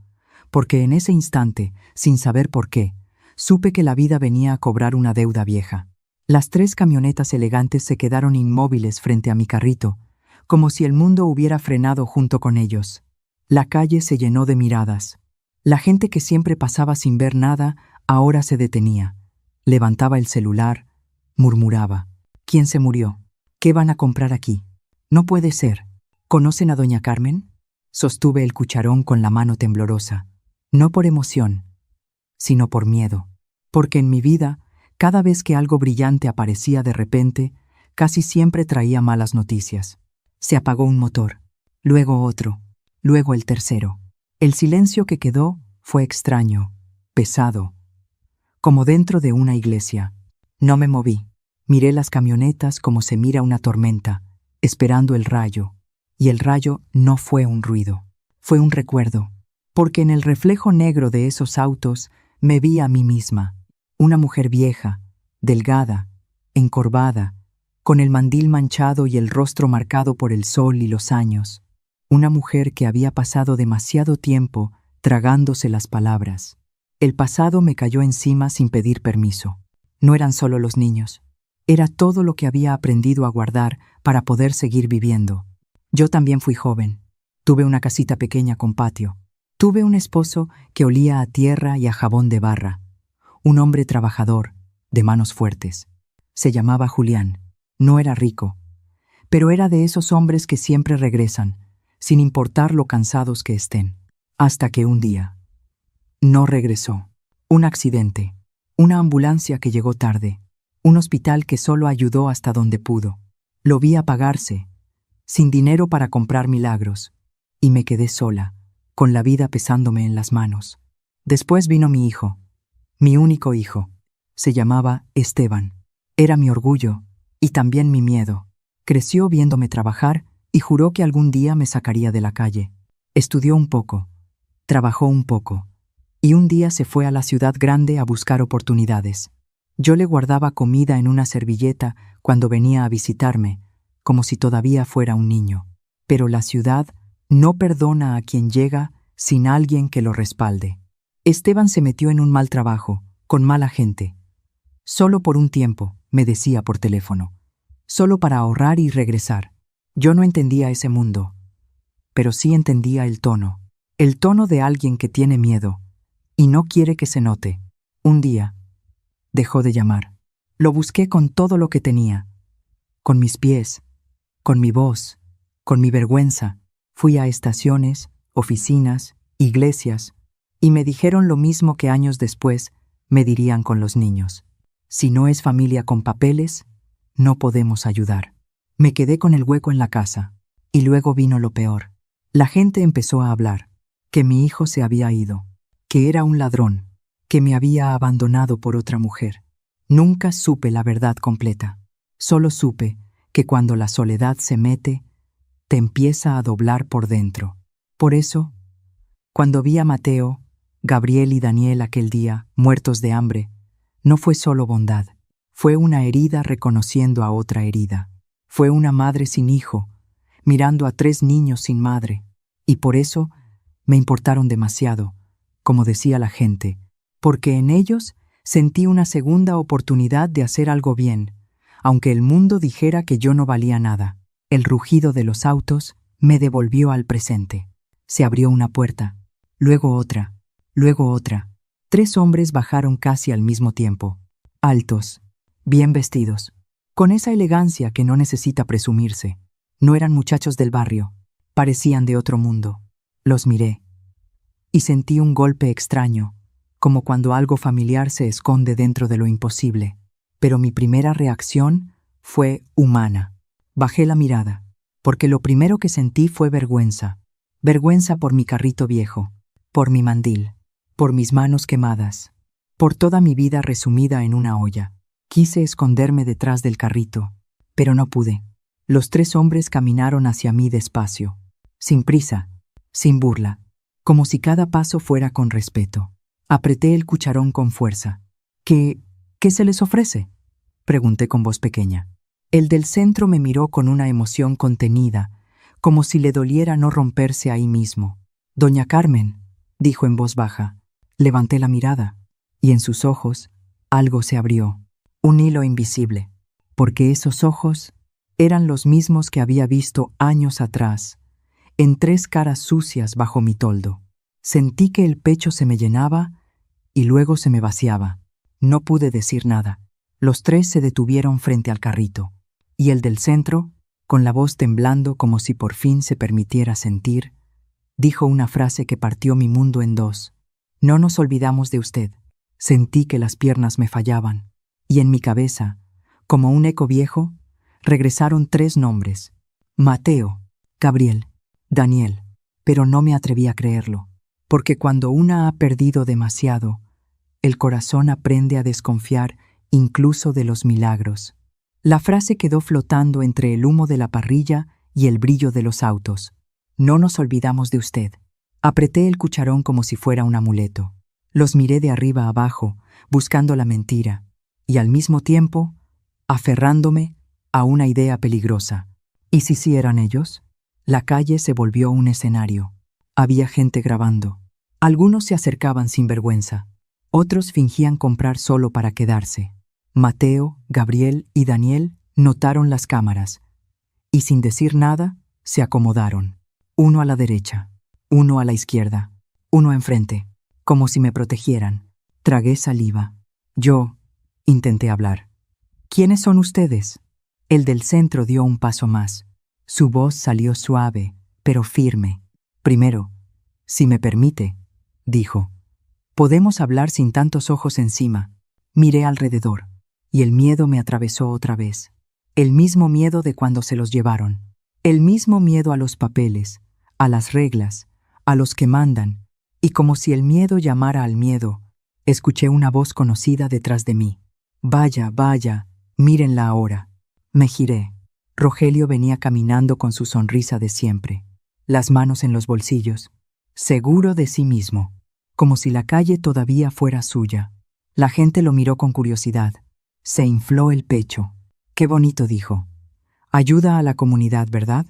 porque en ese instante, sin saber por qué, supe que la vida venía a cobrar una deuda vieja. Las 3 camionetas elegantes se quedaron inmóviles frente a mi carrito, como si el mundo hubiera frenado junto con ellos. La calle se llenó de miradas. La gente que siempre pasaba sin ver nada, ahora se detenía. Levantaba el celular, murmuraba. ¿Quién se murió? ¿Qué van a comprar aquí? No puede ser. ¿Conocen a doña Carmen? Sostuve el cucharón con la mano temblorosa. No por emoción, sino por miedo. Porque en mi vida, cada vez que algo brillante aparecía de repente, casi siempre traía malas noticias. Se apagó un motor, luego otro, luego el tercero. El silencio que quedó fue extraño, pesado, como dentro de una iglesia. No me moví. Miré las camionetas como se mira una tormenta, esperando el rayo. Y el rayo no fue un ruido, fue un recuerdo. Porque en el reflejo negro de esos autos me vi a mí misma, una mujer vieja, delgada, encorvada, con el mandil manchado y el rostro marcado por el sol y los años. Una mujer que había pasado demasiado tiempo tragándose las palabras. El pasado me cayó encima sin pedir permiso. No eran solo los niños. Era todo lo que había aprendido a guardar para poder seguir viviendo. Yo también fui joven. Tuve una casita pequeña con patio. Tuve un esposo que olía a tierra y a jabón de barra. Un hombre trabajador, de manos fuertes. Se llamaba Julián. No era rico, pero era de esos hombres que siempre regresan, sin importar lo cansados que estén. Hasta que un día no regresó. Un accidente, una ambulancia que llegó tarde, un hospital que solo ayudó hasta donde pudo. Lo vi apagarse, sin dinero para comprar milagros, y me quedé sola, con la vida pesándome en las manos. Después vino mi hijo, mi único hijo. Se llamaba Esteban. Era mi orgullo y también mi miedo. Creció viéndome trabajar y juró que algún día me sacaría de la calle. Estudió un poco, trabajó un poco, y un día se fue a la ciudad grande a buscar oportunidades. Yo le guardaba comida en una servilleta cuando venía a visitarme, como si todavía fuera un niño. Pero la ciudad no perdona a quien llega sin alguien que lo respalde. Esteban se metió en un mal trabajo, con mala gente. Solo por un tiempo, me decía por teléfono. Solo para ahorrar y regresar. Yo no entendía ese mundo, pero sí entendía el tono de alguien que tiene miedo y no quiere que se note. Un día, dejó de llamar. Lo busqué con todo lo que tenía, con mis pies, con mi voz, con mi vergüenza. Fui a estaciones, oficinas, iglesias, y me dijeron lo mismo que años después me dirían con los niños. Si no es familia con papeles, no podemos ayudar. Me quedé con el hueco en la casa, y luego vino lo peor. La gente empezó a hablar, que mi hijo se había ido, que era un ladrón, que me había abandonado por otra mujer. Nunca supe la verdad completa. Solo supe que cuando la soledad se mete, te empieza a doblar por dentro. Por eso, cuando vi a Mateo, Gabriel y Daniel aquel día, muertos de hambre, no fue solo bondad, fue una herida reconociendo a otra herida. Fue una madre sin hijo, mirando a 3 niños sin madre, y por eso me importaron demasiado, como decía la gente, porque en ellos sentí una segunda oportunidad de hacer algo bien, aunque el mundo dijera que yo no valía nada. El rugido de los autos me devolvió al presente. Se abrió una puerta, luego otra, luego otra. 3 hombres bajaron casi al mismo tiempo, altos, bien vestidos, con esa elegancia que no necesita presumirse. No eran muchachos del barrio, parecían de otro mundo. Los miré y sentí un golpe extraño, como cuando algo familiar se esconde dentro de lo imposible. Pero mi primera reacción fue humana. Bajé la mirada, porque lo primero que sentí fue vergüenza. Vergüenza por mi carrito viejo, por mi mandil, por mis manos quemadas. por toda mi vida resumida en una olla. Quise esconderme detrás del carrito, pero no pude. Los 3 hombres caminaron hacia mí despacio, sin prisa, sin burla, como si cada paso fuera con respeto. Apreté el cucharón con fuerza. ¿Qué se les ofrece?, pregunté con voz pequeña. El del centro me miró con una emoción contenida, como si le doliera no romperse ahí mismo. «Doña Carmen», dijo en voz baja. Levanté la mirada, y en sus ojos algo se abrió, un hilo invisible, porque esos ojos eran los mismos que había visto años atrás, en 3 caras sucias bajo mi toldo. Sentí que el pecho se me llenaba y luego se me vaciaba. No pude decir nada. Los 3 se detuvieron frente al carrito, y el del centro, con la voz temblando como si por fin se permitiera sentir, dijo una frase que partió mi mundo en 2. «No nos olvidamos de usted». Sentí que las piernas me fallaban, y en mi cabeza, como un eco viejo, regresaron 3 nombres: Mateo, Gabriel, Daniel. Pero no me atreví a creerlo, porque cuando una ha perdido demasiado, el corazón aprende a desconfiar incluso de los milagros. La frase quedó flotando entre el humo de la parrilla y el brillo de los autos. «No nos olvidamos de usted». Apreté el cucharón como si fuera un amuleto. Los miré de arriba abajo, buscando la mentira, y al mismo tiempo, aferrándome a una idea peligrosa. ¿Y si sí eran ellos? La calle se volvió un escenario. Había gente grabando. Algunos se acercaban sin vergüenza. Otros fingían comprar solo para quedarse. Mateo, Gabriel y Daniel notaron las cámaras, y sin decir nada, se acomodaron. Uno a la derecha, uno a la izquierda, uno enfrente, como si me protegieran. Tragué saliva. Yo intenté hablar. «¿Quiénes son ustedes?». El del centro dio un paso más. Su voz salió suave, pero firme. «Primero, si me permite», dijo, «podemos hablar sin tantos ojos encima». Miré alrededor, y el miedo me atravesó otra vez. El mismo miedo de cuando se los llevaron. El mismo miedo a los papeles, a las reglas, a los que mandan, y como si el miedo llamara al miedo, escuché una voz conocida detrás de mí. «Vaya, vaya, mírenla ahora». Me giré. Rogelio venía caminando con su sonrisa de siempre, las manos en los bolsillos, seguro de sí mismo, como si la calle todavía fuera suya. La gente lo miró con curiosidad. Se infló el pecho. «Qué bonito», dijo. «Ayuda a la comunidad, ¿verdad?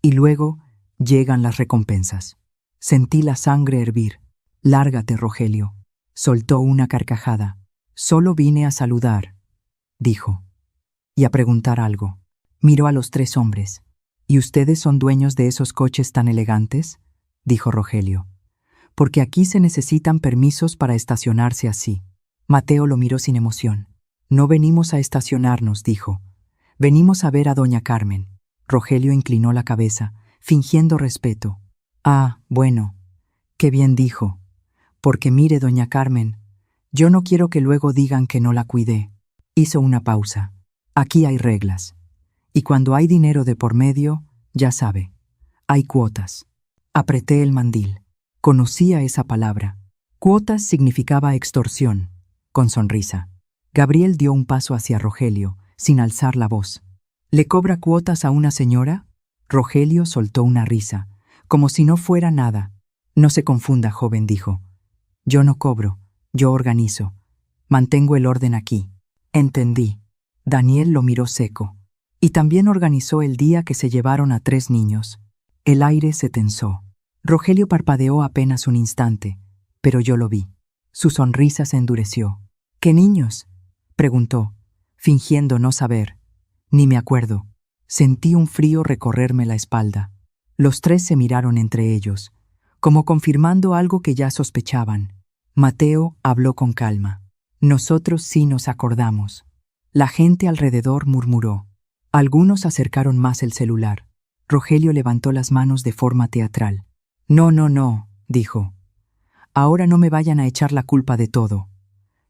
Y luego llegan las recompensas». Sentí la sangre hervir. «Lárgate, Rogelio». Soltó una carcajada. «Solo vine a saludar», dijo, «y a preguntar algo». Miró a los 3 hombres. «¿Y ustedes son dueños de esos coches tan elegantes?», dijo Rogelio. «Porque aquí se necesitan permisos para estacionarse así». Mateo lo miró sin emoción. «No venimos a estacionarnos», dijo. «Venimos a ver a doña Carmen». Rogelio inclinó la cabeza, fingiendo respeto. «Ah, bueno, qué bien», dijo. «Porque mire, doña Carmen, yo no quiero que luego digan que no la cuidé». Hizo una pausa. «Aquí hay reglas. Y cuando hay dinero de por medio, ya sabe, hay cuotas». Apreté el mandil. Conocía esa palabra. Cuotas significaba extorsión, con sonrisa. Gabriel dio un paso hacia Rogelio, sin alzar la voz. «¿Le cobra cuotas a una señora?». Rogelio soltó una risa, como si no fuera nada. «No se confunda, joven», dijo. «Yo no cobro, yo organizo. Mantengo el orden aquí». «Entendí». Daniel lo miró seco. «Y también organizó el día que se llevaron a 3 niños». El aire se tensó. Rogelio parpadeó apenas un instante, pero yo lo vi. Su sonrisa se endureció. «¿Qué niños?», preguntó, fingiendo no saber. «Ni me acuerdo». Sentí un frío recorrerme la espalda. Los 3 se miraron entre ellos, como confirmando algo que ya sospechaban. Mateo habló con calma. «Nosotros sí nos acordamos». La gente alrededor murmuró. Algunos acercaron más el celular. Rogelio levantó las manos de forma teatral. «No, no, no», dijo. «Ahora no me vayan a echar la culpa de todo.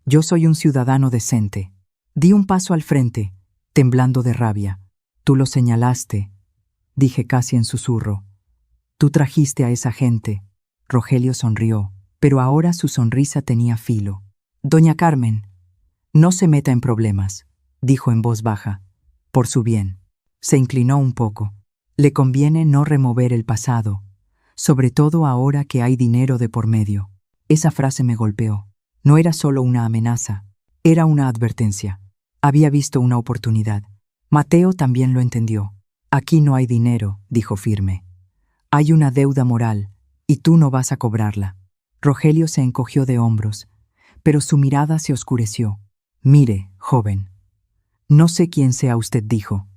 Yo soy un ciudadano decente». Di un paso al frente, temblando de rabia. «Tú lo señalaste», dije casi en susurro. «Tú trajiste a esa gente». Rogelio sonrió, pero ahora su sonrisa tenía filo. Doña Carmen, no se meta en problemas, dijo en voz baja, por su bien. Se inclinó un poco. Le conviene no remover el pasado, sobre todo ahora que hay dinero de por medio. Esa frase me golpeó. No era solo una amenaza, era una advertencia. Había visto una oportunidad. Mateo también lo entendió. Aquí no hay dinero, dijo firme. Hay una deuda moral, y tú no vas a cobrarla. Rogelio se encogió de hombros, pero su mirada se oscureció. Mire, joven. No sé quién sea usted, dijo.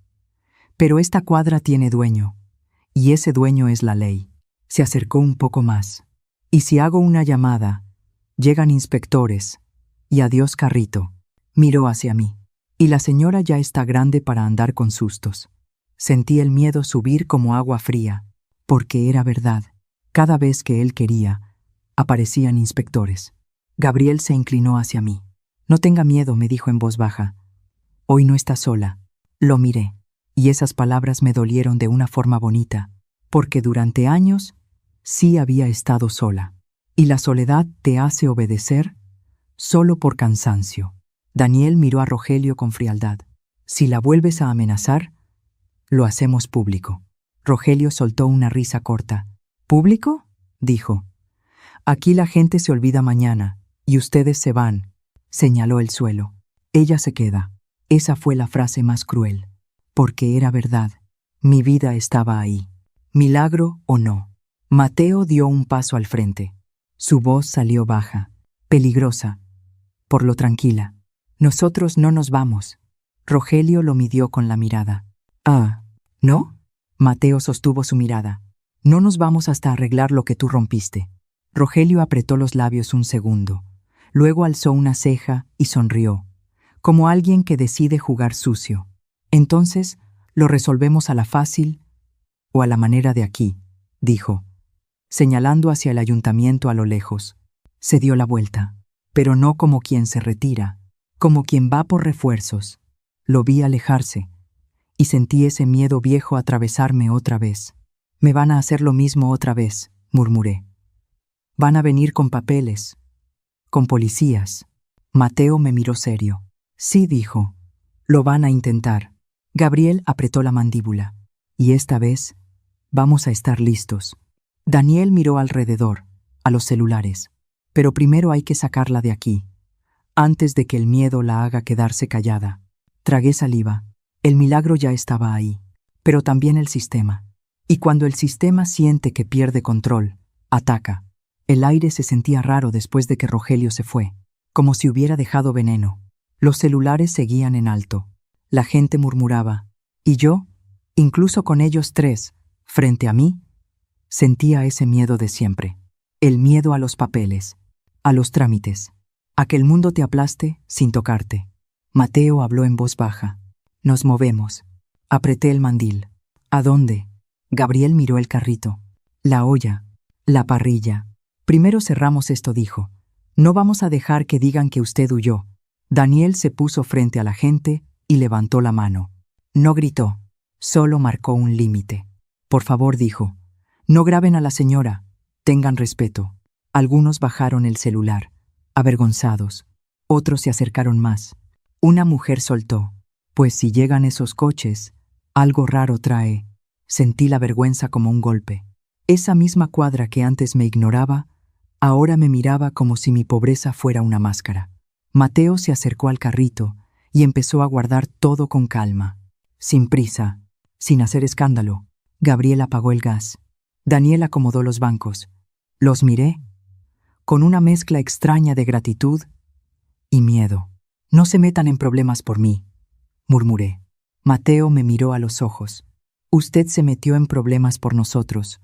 Pero esta cuadra tiene dueño, y ese dueño es la ley. Se acercó un poco más. Y si hago una llamada, llegan inspectores, y adiós carrito. Miró hacia mí. Y la señora ya está grande para andar con sustos. Sentí el miedo subir como agua fría, porque era verdad. Cada vez que él quería, aparecían inspectores. Gabriel se inclinó hacia mí. No tenga miedo, me dijo en voz baja. Hoy no está sola. Lo miré. Y esas palabras me dolieron de una forma bonita, porque durante años sí había estado sola. Y la soledad te hace obedecer solo por cansancio. Daniel miró a Rogelio con frialdad. Si la vuelves a amenazar, lo hacemos público. Rogelio soltó una risa corta. ¿Público?, dijo. Aquí la gente se olvida mañana, y ustedes se van, señaló el suelo. Ella se queda. Esa fue la frase más cruel. Porque era verdad. Mi vida estaba ahí. Milagro o no. Mateo dio un paso al frente. Su voz salió baja, peligrosa, por lo tranquila. Nosotros no nos vamos. Rogelio lo midió con la mirada. Ah, ¿no? Mateo sostuvo su mirada. No nos vamos hasta arreglar lo que tú rompiste. Rogelio apretó los labios un segundo. Luego alzó una ceja y sonrió, como alguien que decide jugar sucio. Entonces, lo resolvemos a la fácil o a la manera de aquí, dijo, señalando hacia el ayuntamiento a lo lejos. Se dio la vuelta, pero no como quien se retira, como quien va por refuerzos. Lo vi alejarse, y sentí ese miedo viejo atravesarme otra vez. Me van a hacer lo mismo otra vez, murmuré. Van a venir con papeles, con policías. Mateo me miró serio. Sí, dijo, lo van a intentar. Gabriel apretó la mandíbula. Y esta vez, vamos a estar listos. Daniel miró alrededor, a los celulares. Pero primero hay que sacarla de aquí, antes de que el miedo la haga quedarse callada. Tragué saliva. El milagro ya estaba ahí, pero también el sistema. Y cuando el sistema siente que pierde control, ataca. El aire se sentía raro después de que Rogelio se fue, como si hubiera dejado veneno. Los celulares seguían en alto. La gente murmuraba. Y yo, incluso con ellos tres, frente a mí, sentía ese miedo de siempre. El miedo a los papeles, a los trámites, a que el mundo te aplaste sin tocarte. Mateo habló en voz baja. Nos movemos. Apreté el mandil. ¿A dónde? Gabriel miró el carrito. La olla. La parrilla. Primero cerramos esto, dijo. No vamos a dejar que digan que usted huyó. Daniel se puso frente a la gente y levantó la mano. No gritó, solo marcó un límite. Por favor, dijo, no graben a la señora. Tengan respeto. Algunos bajaron el celular, avergonzados. Otros se acercaron más. Una mujer soltó. Pues si llegan esos coches, algo raro trae. Sentí la vergüenza como un golpe. Esa misma cuadra que antes me ignoraba, ahora me miraba como si mi pobreza fuera una máscara. Mateo se acercó al carrito y empezó a guardar todo con calma, sin prisa, sin hacer escándalo. Gabriel apagó el gas. Daniel acomodó los bancos. Los miré, con una mezcla extraña de gratitud y miedo. No se metan en problemas por mí, murmuré. Mateo me miró a los ojos. Usted se metió en problemas por nosotros.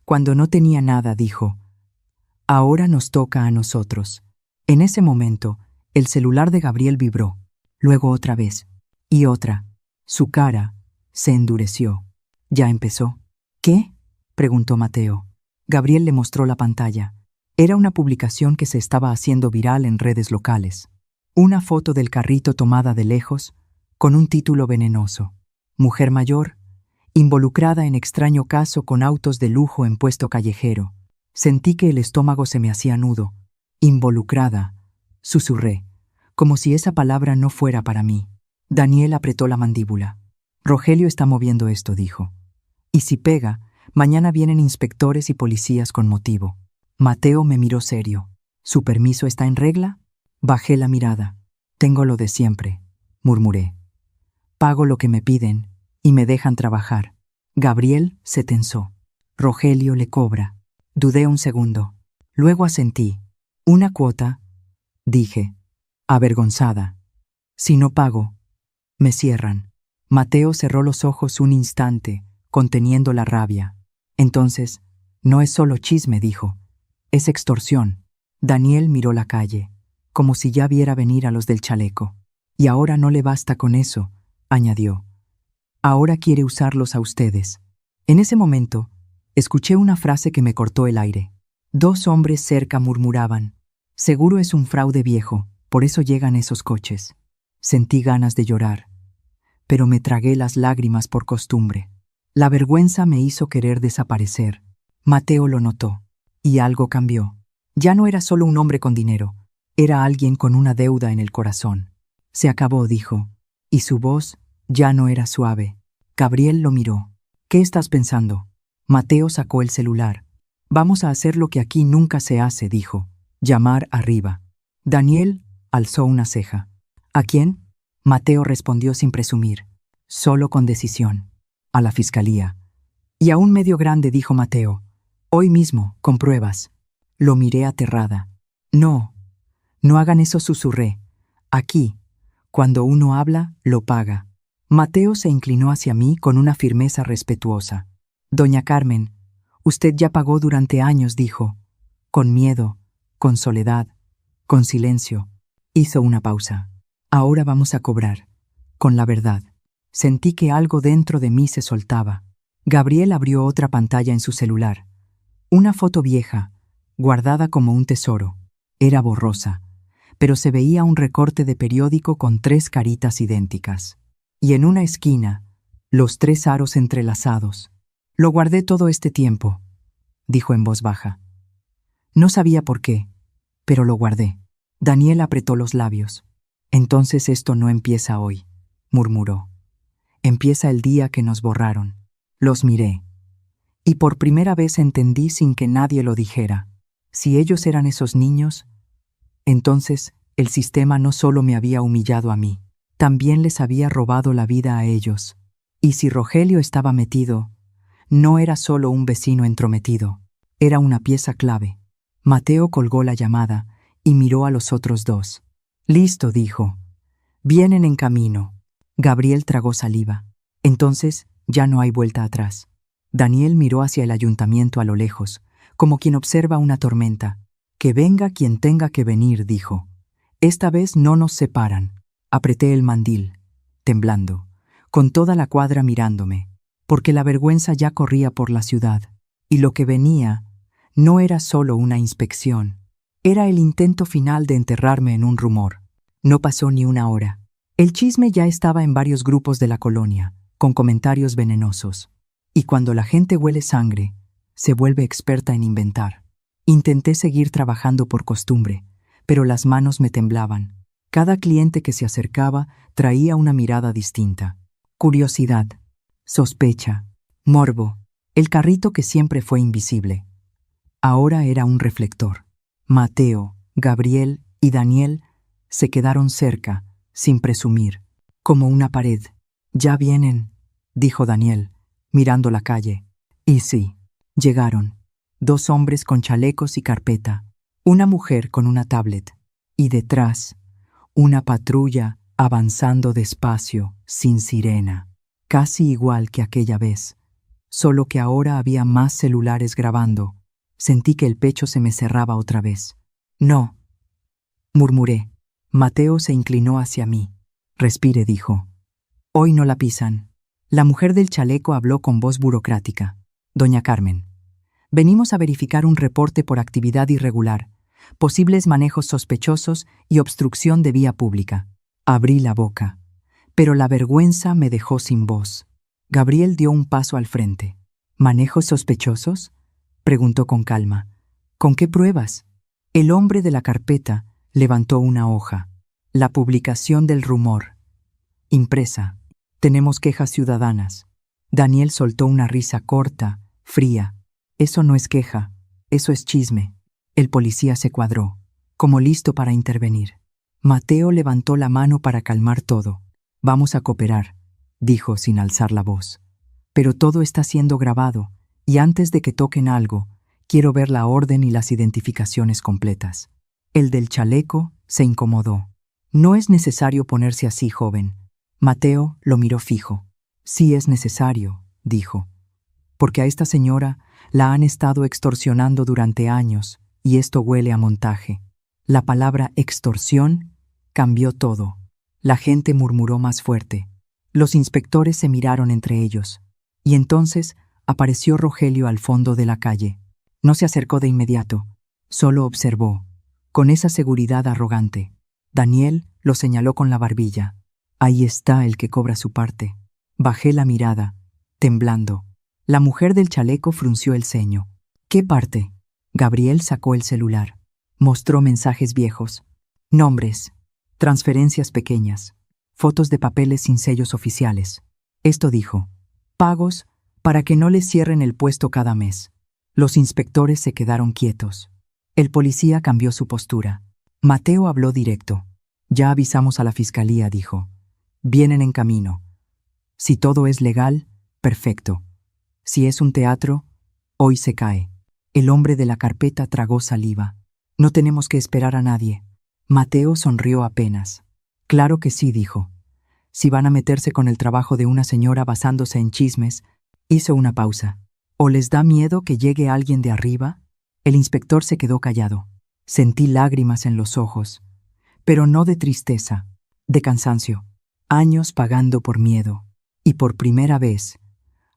Cuando no tenía nada, dijo. Ahora nos toca a nosotros. En ese momento, el celular de Gabriel vibró. Luego otra vez. Y otra. Su cara se endureció. ¿Ya empezó? ¿Qué?, preguntó Mateo. Gabriel le mostró la pantalla. Era una publicación que se estaba haciendo viral en redes locales. Una foto del carrito tomada de lejos, con un título venenoso. Mujer mayor, involucrada en extraño caso con autos de lujo en puesto callejero. Sentí que el estómago se me hacía nudo. Involucrada. susurré, como si esa palabra no fuera para mí. Daniel apretó la mandíbula. Rogelio está moviendo esto, dijo. Y si pega, mañana vienen inspectores y policías con motivo. Mateo me miró serio. ¿Su permiso está en regla? Bajé la mirada. Tengo lo de siempre, murmuré. Pago lo que me piden y me dejan trabajar. Gabriel se tensó. Rogelio le cobra. Dudé un segundo. Luego asentí. ¿Una cuota? Dije, avergonzada. Si no pago, me cierran. Mateo cerró los ojos un instante, conteniendo la rabia. Entonces, no es solo chisme, dijo. Es extorsión. Daniel miró la calle, como si ya viera venir a los del chaleco. Y ahora no le basta con eso, añadió. Ahora quiere usarlos a ustedes. En ese momento, escuché una frase que me cortó el aire. Dos hombres cerca murmuraban. Seguro es un fraude viejo, por eso llegan esos coches. Sentí ganas de llorar, pero me tragué las lágrimas por costumbre. La vergüenza me hizo querer desaparecer. Mateo lo notó, y algo cambió. Ya no era solo un hombre con dinero, era alguien con una deuda en el corazón. Se acabó, dijo, y su voz ya no era suave. Gabriel lo miró. ¿Qué estás pensando? Mateo sacó el celular. Vamos a hacer lo que aquí nunca se hace, dijo. Llamar arriba. Daniel alzó una ceja. ¿A quién? Mateo respondió sin presumir. Solo con decisión. A la fiscalía. Y a un medio grande, dijo Mateo. Hoy mismo, con pruebas. Lo miré aterrada. No, no hagan eso, susurré. Aquí, cuando uno habla, lo paga. Mateo se inclinó hacia mí con una firmeza respetuosa. Doña Carmen, usted ya pagó durante años, dijo. Con miedo, con soledad, con silencio. Hizo una pausa. Ahora vamos a cobrar. Con la verdad. Sentí que algo dentro de mí se soltaba. Gabriel abrió otra pantalla en su celular. Una foto vieja, guardada como un tesoro. Era borrosa, pero se veía un recorte de periódico con 3 caritas idénticas. Y en una esquina, los 3 aros entrelazados. Lo guardé todo este tiempo, dijo en voz baja. No sabía por qué, pero lo guardé. Daniel apretó los labios. Entonces esto no empieza hoy, murmuró. Empieza el día que nos borraron. Los miré. Y por primera vez entendí sin que nadie lo dijera. Si ellos eran esos niños, entonces el sistema no solo me había humillado a mí, también les había robado la vida a ellos. Y si Rogelio estaba metido, no era solo un vecino entrometido, era una pieza clave. Mateo colgó la llamada y miró a los otros 2. Listo, dijo. Vienen en camino. Gabriel tragó saliva. Entonces ya no hay vuelta atrás. Daniel miró hacia el ayuntamiento a lo lejos, como quien observa una tormenta. Que venga quien tenga que venir, dijo. Esta vez no nos separan. Apreté el mandil, temblando, con toda la cuadra mirándome, porque la vergüenza ya corría por la ciudad, y lo que venía no era solo una inspección, era el intento final de enterrarme en un rumor. No pasó ni una hora. El chisme ya estaba en varios grupos de la colonia, con comentarios venenosos. Y cuando la gente huele sangre, se vuelve experta en inventar. Intenté seguir trabajando por costumbre, pero las manos me temblaban. Cada cliente que se acercaba traía una mirada distinta. Curiosidad, sospecha, morbo, el carrito que siempre fue invisible. Ahora era un reflector. Mateo, Gabriel y Daniel se quedaron cerca, sin presumir, como una pared. «Ya vienen», dijo Daniel, mirando la calle. Y sí, llegaron. 2 hombres con chalecos y carpeta, una mujer con una tablet, y detrás, una patrulla avanzando despacio, sin sirena, casi igual que aquella vez, solo que ahora había más celulares grabando. Sentí que el pecho se me cerraba otra vez. «No», murmuré. Mateo se inclinó hacia mí. «Respire», dijo. «Hoy no la pisan». La mujer del chaleco habló con voz burocrática. «Doña Carmen, venimos a verificar un reporte por actividad irregular, posibles manejos sospechosos y obstrucción de vía pública». Abrí la boca, pero la vergüenza me dejó sin voz. Gabriel dio un paso al frente. «¿Manejos sospechosos?», preguntó con calma. «¿Con qué pruebas?». El hombre de la carpeta Levantó una hoja. La publicación del rumor. Impresa. Tenemos quejas ciudadanas. Daniel soltó una risa corta, fría. Eso no es queja, eso es chisme. El policía se cuadró, como listo para intervenir. Mateo levantó la mano para calmar todo. Vamos a cooperar, dijo sin alzar la voz. Pero todo está siendo grabado, y antes de que toquen algo, quiero ver la orden y las identificaciones completas. El del chaleco se incomodó. No es necesario ponerse así, joven. Mateo lo miró fijo. Sí es necesario, dijo. Porque a esta señora la han estado extorsionando durante años, y esto huele a montaje. La palabra extorsión cambió todo. La gente murmuró más fuerte. Los inspectores se miraron entre ellos. Y entonces apareció Rogelio al fondo de la calle. No se acercó de inmediato, solo observó, con esa seguridad arrogante. Daniel lo señaló con la barbilla. Ahí está el que cobra su parte. Bajé la mirada, temblando. La mujer del chaleco frunció el ceño. ¿Qué parte? Gabriel sacó el celular. Mostró mensajes viejos. Nombres. Transferencias pequeñas. Fotos de papeles sin sellos oficiales. Esto dijo. Pagos para que no les cierren el puesto cada mes. Los inspectores se quedaron quietos. El policía cambió su postura. Mateo habló directo. Ya avisamos a la fiscalía, dijo. Vienen en camino. Si todo es legal, perfecto. Si es un teatro, hoy se cae. El hombre de la carpeta tragó saliva. No tenemos que esperar a nadie. Mateo sonrió apenas. Claro que sí, dijo. Si van a meterse con el trabajo de una señora basándose en chismes, hizo una pausa. ¿O les da miedo que llegue alguien de arriba? El inspector se quedó callado. Sentí lágrimas en los ojos, pero no de tristeza, de cansancio. Años pagando por miedo. Y por primera vez,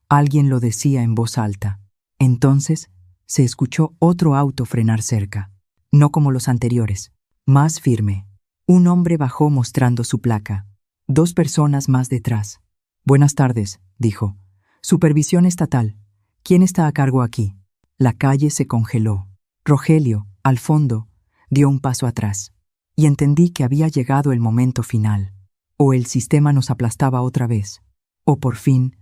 alguien lo decía en voz alta. Entonces, se escuchó otro auto frenar cerca. No como los anteriores, más firme. Un hombre bajó mostrando su placa. 2 personas más detrás. Buenas tardes, dijo. Supervisión estatal. ¿Quién está a cargo aquí? La calle se congeló. Rogelio, al fondo, dio un paso atrás. Y entendí que había llegado el momento final. O el sistema nos aplastaba otra vez. O por fin,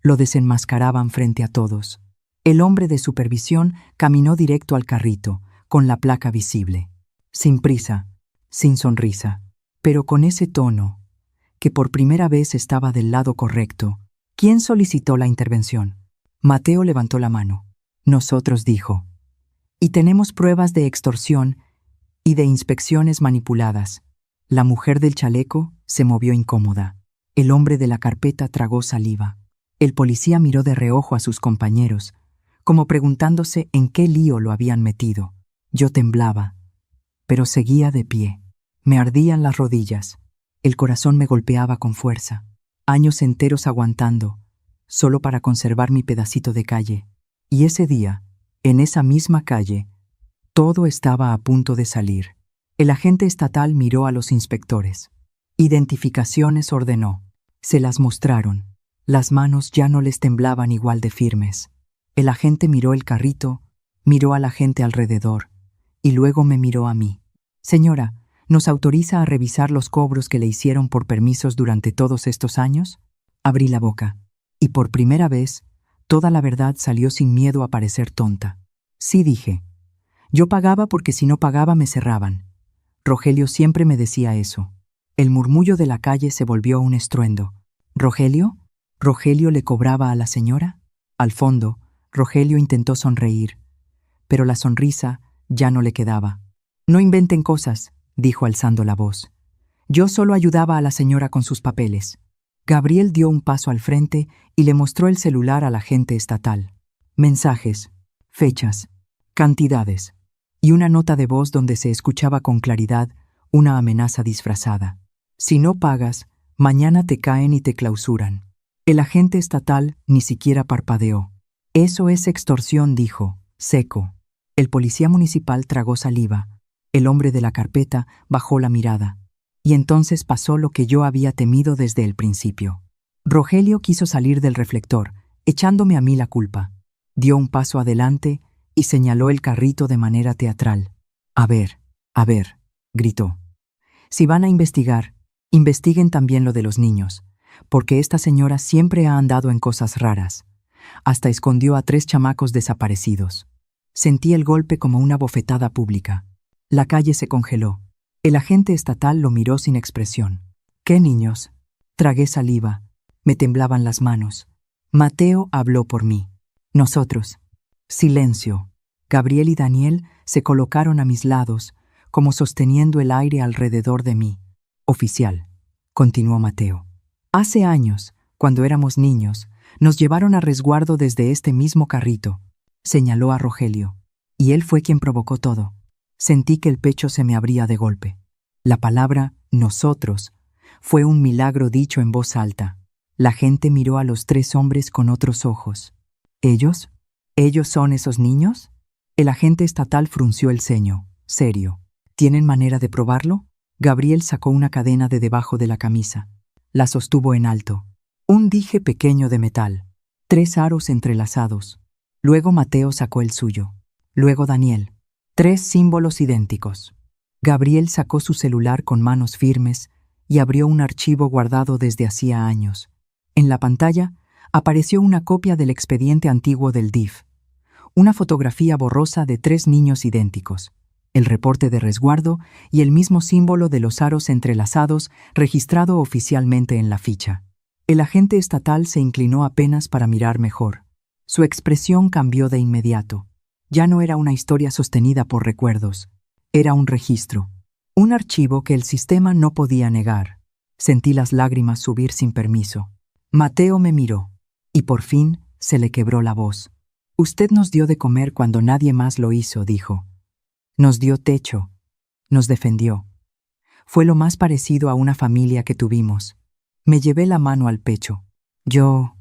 lo desenmascaraban frente a todos. El hombre de supervisión caminó directo al carrito, con la placa visible. Sin prisa, sin sonrisa, pero con ese tono, que por primera vez estaba del lado correcto. ¿Quién solicitó la intervención? Mateo levantó la mano. Nosotros, dijo. Y tenemos pruebas de extorsión y de inspecciones manipuladas. La mujer del chaleco se movió incómoda. El hombre de la carpeta tragó saliva. El policía miró de reojo a sus compañeros, como preguntándose en qué lío lo habían metido. Yo temblaba, pero seguía de pie. Me ardían las rodillas. El corazón me golpeaba con fuerza. Años enteros aguantando, solo para conservar mi pedacito de calle. Y ese día, en esa misma calle, todo estaba a punto de salir. El agente estatal miró a los inspectores. Identificaciones ordenó. Se las mostraron. Las manos ya no les temblaban igual de firmes. El agente miró el carrito, miró a la gente alrededor, y luego me miró a mí. Señora, ¿nos autoriza a revisar los cobros que le hicieron por permisos durante todos estos años? Abrí la boca, y por primera vez, toda la verdad salió sin miedo a parecer tonta. Sí, dije. Yo pagaba porque si no pagaba me cerraban. Rogelio siempre me decía eso. El murmullo de la calle se volvió un estruendo. ¿Rogelio? ¿Rogelio le cobraba a la señora? Al fondo, Rogelio intentó sonreír, pero la sonrisa ya no le quedaba. No inventen cosas, dijo alzando la voz. Yo solo ayudaba a la señora con sus papeles. Gabriel dio un paso al frente y le mostró el celular al agente estatal. Mensajes, fechas, cantidades, y una nota de voz donde se escuchaba con claridad una amenaza disfrazada. Si no pagas, mañana te caen y te clausuran. El agente estatal ni siquiera parpadeó. Eso es extorsión, dijo, seco. El policía municipal tragó saliva. El hombre de la carpeta bajó la mirada. Y entonces pasó lo que yo había temido desde el principio. Rogelio quiso salir del reflector, echándome a mí la culpa. Dio un paso adelante y señaló el carrito de manera teatral. A ver, gritó. Si van a investigar, investiguen también lo de los niños, porque esta señora siempre ha andado en cosas raras. Hasta escondió a 3 chamacos desaparecidos. Sentí el golpe como una bofetada pública. La calle se congeló. El agente estatal lo miró sin expresión. ¿Qué niños? Tragué saliva. Me temblaban las manos. Mateo habló por mí. Nosotros. Silencio. Gabriel y Daniel se colocaron a mis lados, como sosteniendo el aire alrededor de mí. Oficial, continuó Mateo. Hace años, cuando éramos niños, nos llevaron a resguardo desde este mismo carrito, señaló a Rogelio, y él fue quien provocó todo. Sentí que el pecho se me abría de golpe. La palabra nosotros fue un milagro dicho en voz alta. La gente miró a los 3 hombres con otros ojos. ¿Ellos? ¿Ellos son esos niños? El agente estatal frunció el ceño, serio. ¿Tienen manera de probarlo? Gabriel sacó una cadena de debajo de la camisa. La sostuvo en alto. Un dije pequeño de metal. 3 aros entrelazados. Luego Mateo sacó el suyo. Luego Daniel. 3 símbolos idénticos. Gabriel sacó su celular con manos firmes y abrió un archivo guardado desde hacía años. En la pantalla apareció una copia del expediente antiguo del DIF. Una fotografía borrosa de 3 niños idénticos. El reporte de resguardo y el mismo símbolo de los aros entrelazados registrado oficialmente en la ficha. El agente estatal se inclinó apenas para mirar mejor. Su expresión cambió de inmediato. Ya no era una historia sostenida por recuerdos. Era un registro. Un archivo que el sistema no podía negar. Sentí las lágrimas subir sin permiso. Mateo me miró. Y por fin se le quebró la voz. Usted nos dio de comer cuando nadie más lo hizo, dijo. Nos dio techo. Nos defendió. Fue lo más parecido a una familia que tuvimos. Me llevé la mano al pecho. Yo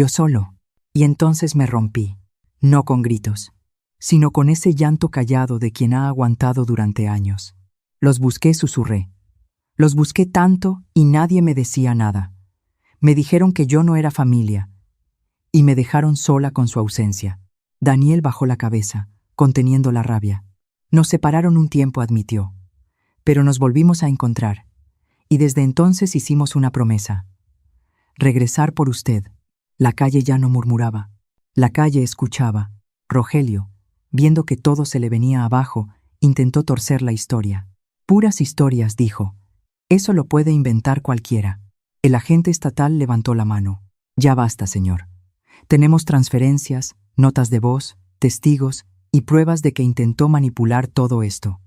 solo. Y entonces me rompí. No con gritos, sino con ese llanto callado de quien ha aguantado durante años. Los busqué, susurré. Los busqué tanto y nadie me decía nada. Me dijeron que yo no era familia. Y me dejaron sola con su ausencia. Daniel bajó la cabeza, conteniendo la rabia. Nos separaron un tiempo, admitió. Pero nos volvimos a encontrar. Y desde entonces hicimos una promesa. Regresar por usted. La calle ya no murmuraba. La calle escuchaba. Rogelio, viendo que todo se le venía abajo, intentó torcer la historia. Puras historias, dijo. Eso lo puede inventar cualquiera. El agente estatal levantó la mano. Ya basta, señor. Tenemos transferencias, notas de voz, testigos y pruebas de que intentó manipular todo esto.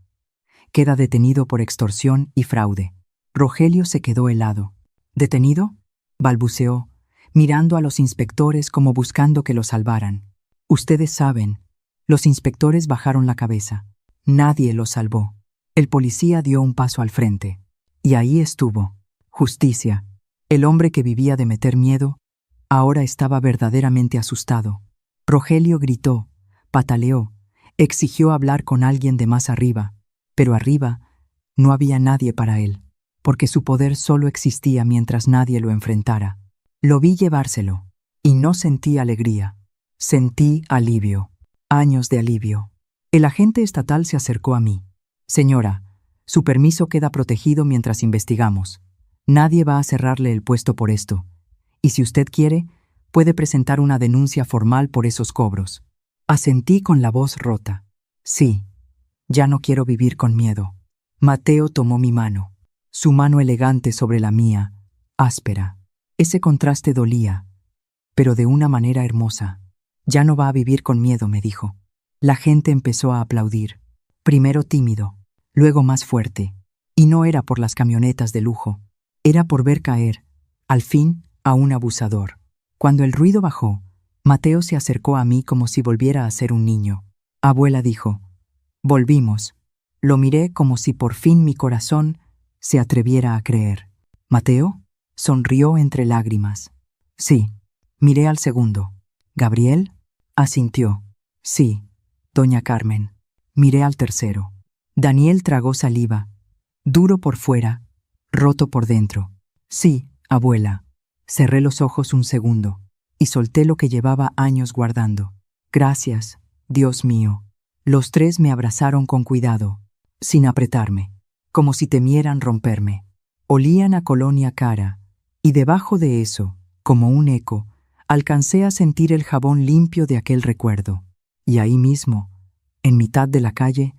Queda detenido por extorsión y fraude. Rogelio se quedó helado. ¿Detenido?, balbuceó, mirando a los inspectores como buscando que lo salvaran. Ustedes saben. Los inspectores bajaron la cabeza. Nadie lo salvó. El policía dio un paso al frente. Y ahí estuvo. Justicia. El hombre que vivía de meter miedo, ahora estaba verdaderamente asustado. Rogelio gritó, pataleó, exigió hablar con alguien de más arriba, pero arriba no había nadie para él, porque su poder solo existía mientras nadie lo enfrentara. Lo vi llevárselo, y no sentí alegría. Sentí alivio. Años de alivio. El agente estatal se acercó a mí. Señora, su permiso queda protegido mientras investigamos. Nadie va a cerrarle el puesto por esto. Y si usted quiere, puede presentar una denuncia formal por esos cobros. Asentí con la voz rota. Sí, ya no quiero vivir con miedo. Mateo tomó mi mano. Su mano elegante sobre la mía, áspera. Ese contraste dolía, pero de una manera hermosa. Ya no va a vivir con miedo, me dijo. La gente empezó a aplaudir. Primero tímido, luego más fuerte. Y no era por las camionetas de lujo. Era por ver caer, al fin, a un abusador. Cuando el ruido bajó, Mateo se acercó a mí como si volviera a ser un niño. Abuela, dijo. Volvimos. Lo miré como si por fin mi corazón se atreviera a creer. ¿Mateo? Sonrió entre lágrimas. Sí. Miré al segundo. ¿Gabriel? Asintió. Sí, doña Carmen. Miré al tercero. Daniel tragó saliva. Duro por fuera, roto por dentro. Sí, abuela. Cerré los ojos un segundo y solté lo que llevaba años guardando. Gracias, Dios mío. Los 3 me abrazaron con cuidado. sin apretarme, como si temieran romperme. Olían a colonia cara, y debajo de eso, como un eco, alcancé a sentir el jabón limpio de aquel recuerdo. Y ahí mismo, en mitad de la calle,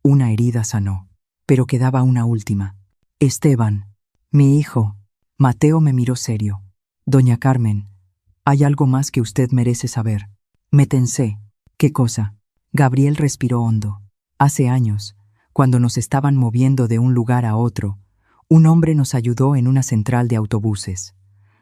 una herida sanó. Pero quedaba una última. Esteban, mi hijo. Mateo me miró serio. Doña Carmen, hay algo más que usted merece saber. Me tensé. ¿Qué cosa? Gabriel respiró hondo. Hace años, cuando nos estaban moviendo de un lugar a otro, un hombre nos ayudó en una central de autobuses.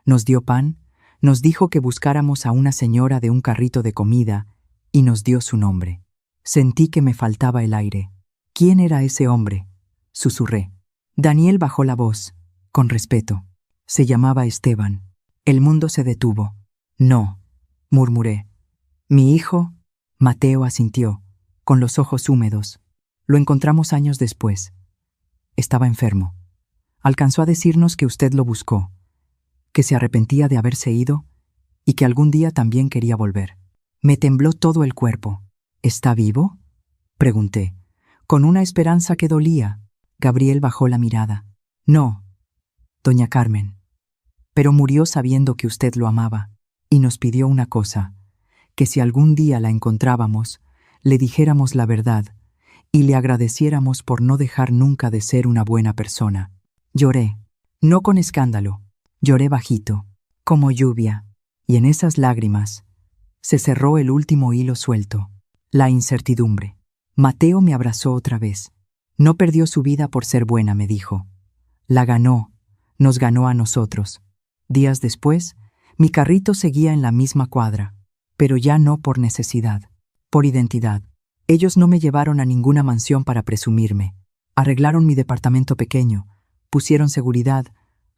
Nos dio pan, nos dijo que buscáramos a una señora de un carrito de comida y nos dio su nombre. Sentí que me faltaba el aire. ¿Quién era ese hombre? Susurré. Daniel bajó la voz, con respeto. Se llamaba Esteban. El mundo se detuvo. No, murmuré. Mi hijo, Mateo asintió, con los ojos húmedos. Lo encontramos años después. Estaba enfermo. Alcanzó a decirnos que usted lo buscó, que se arrepentía de haberse ido y que algún día también quería volver. Me tembló todo el cuerpo. ¿Está vivo?, pregunté, con una esperanza que dolía. Gabriel bajó la mirada. No, doña Carmen, pero murió sabiendo que usted lo amaba y nos pidió una cosa, que si algún día la encontrábamos, le dijéramos la verdad y le agradeciéramos por no dejar nunca de ser una buena persona. Lloré, no con escándalo, lloré bajito, como lluvia, y en esas lágrimas se cerró el último hilo suelto, la incertidumbre. Mateo me abrazó otra vez. No perdió su vida por ser buena, me dijo. La ganó, nos ganó a nosotros. Días después, mi carrito seguía en la misma cuadra, pero ya no por necesidad, por identidad. Ellos no me llevaron a ninguna mansión para presumirme. Arreglaron mi departamento pequeño, pusieron seguridad,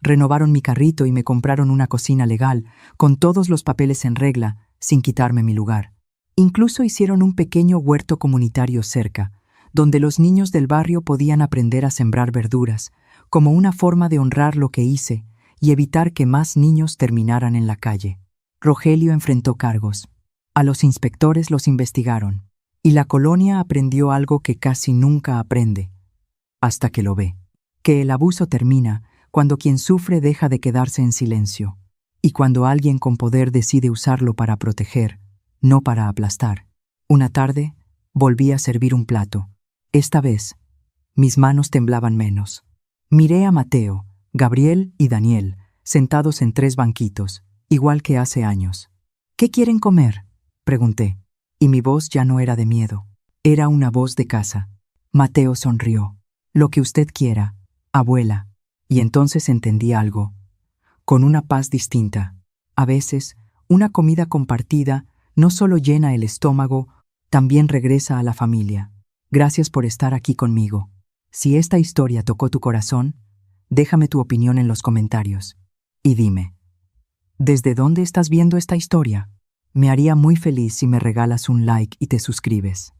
renovaron mi carrito y me compraron una cocina legal, con todos los papeles en regla, sin quitarme mi lugar. Incluso hicieron un pequeño huerto comunitario cerca, donde los niños del barrio podían aprender a sembrar verduras, como una forma de honrar lo que hice y evitar que más niños terminaran en la calle. Rogelio enfrentó cargos. A los inspectores los investigaron, y la colonia aprendió algo que casi nunca aprende, hasta que lo ve, que el abuso termina cuando quien sufre deja de quedarse en silencio, y cuando alguien con poder decide usarlo para proteger, no para aplastar. Una tarde, volví a servir un plato. Esta vez, mis manos temblaban menos. Miré a Mateo, Gabriel y Daniel, sentados en 3 banquitos, igual que hace años. ¿Qué quieren comer?, pregunté, y mi voz ya no era de miedo, era una voz de casa. Mateo sonrió. Lo que usted quiera, abuela. Y entonces entendí algo, con una paz distinta. A veces, una comida compartida no solo llena el estómago, también regresa a la familia. Gracias por estar aquí conmigo. Si esta historia tocó tu corazón, déjame tu opinión en los comentarios. Y dime, ¿desde dónde estás viendo esta historia? Me haría muy feliz si me regalas un like y te suscribes.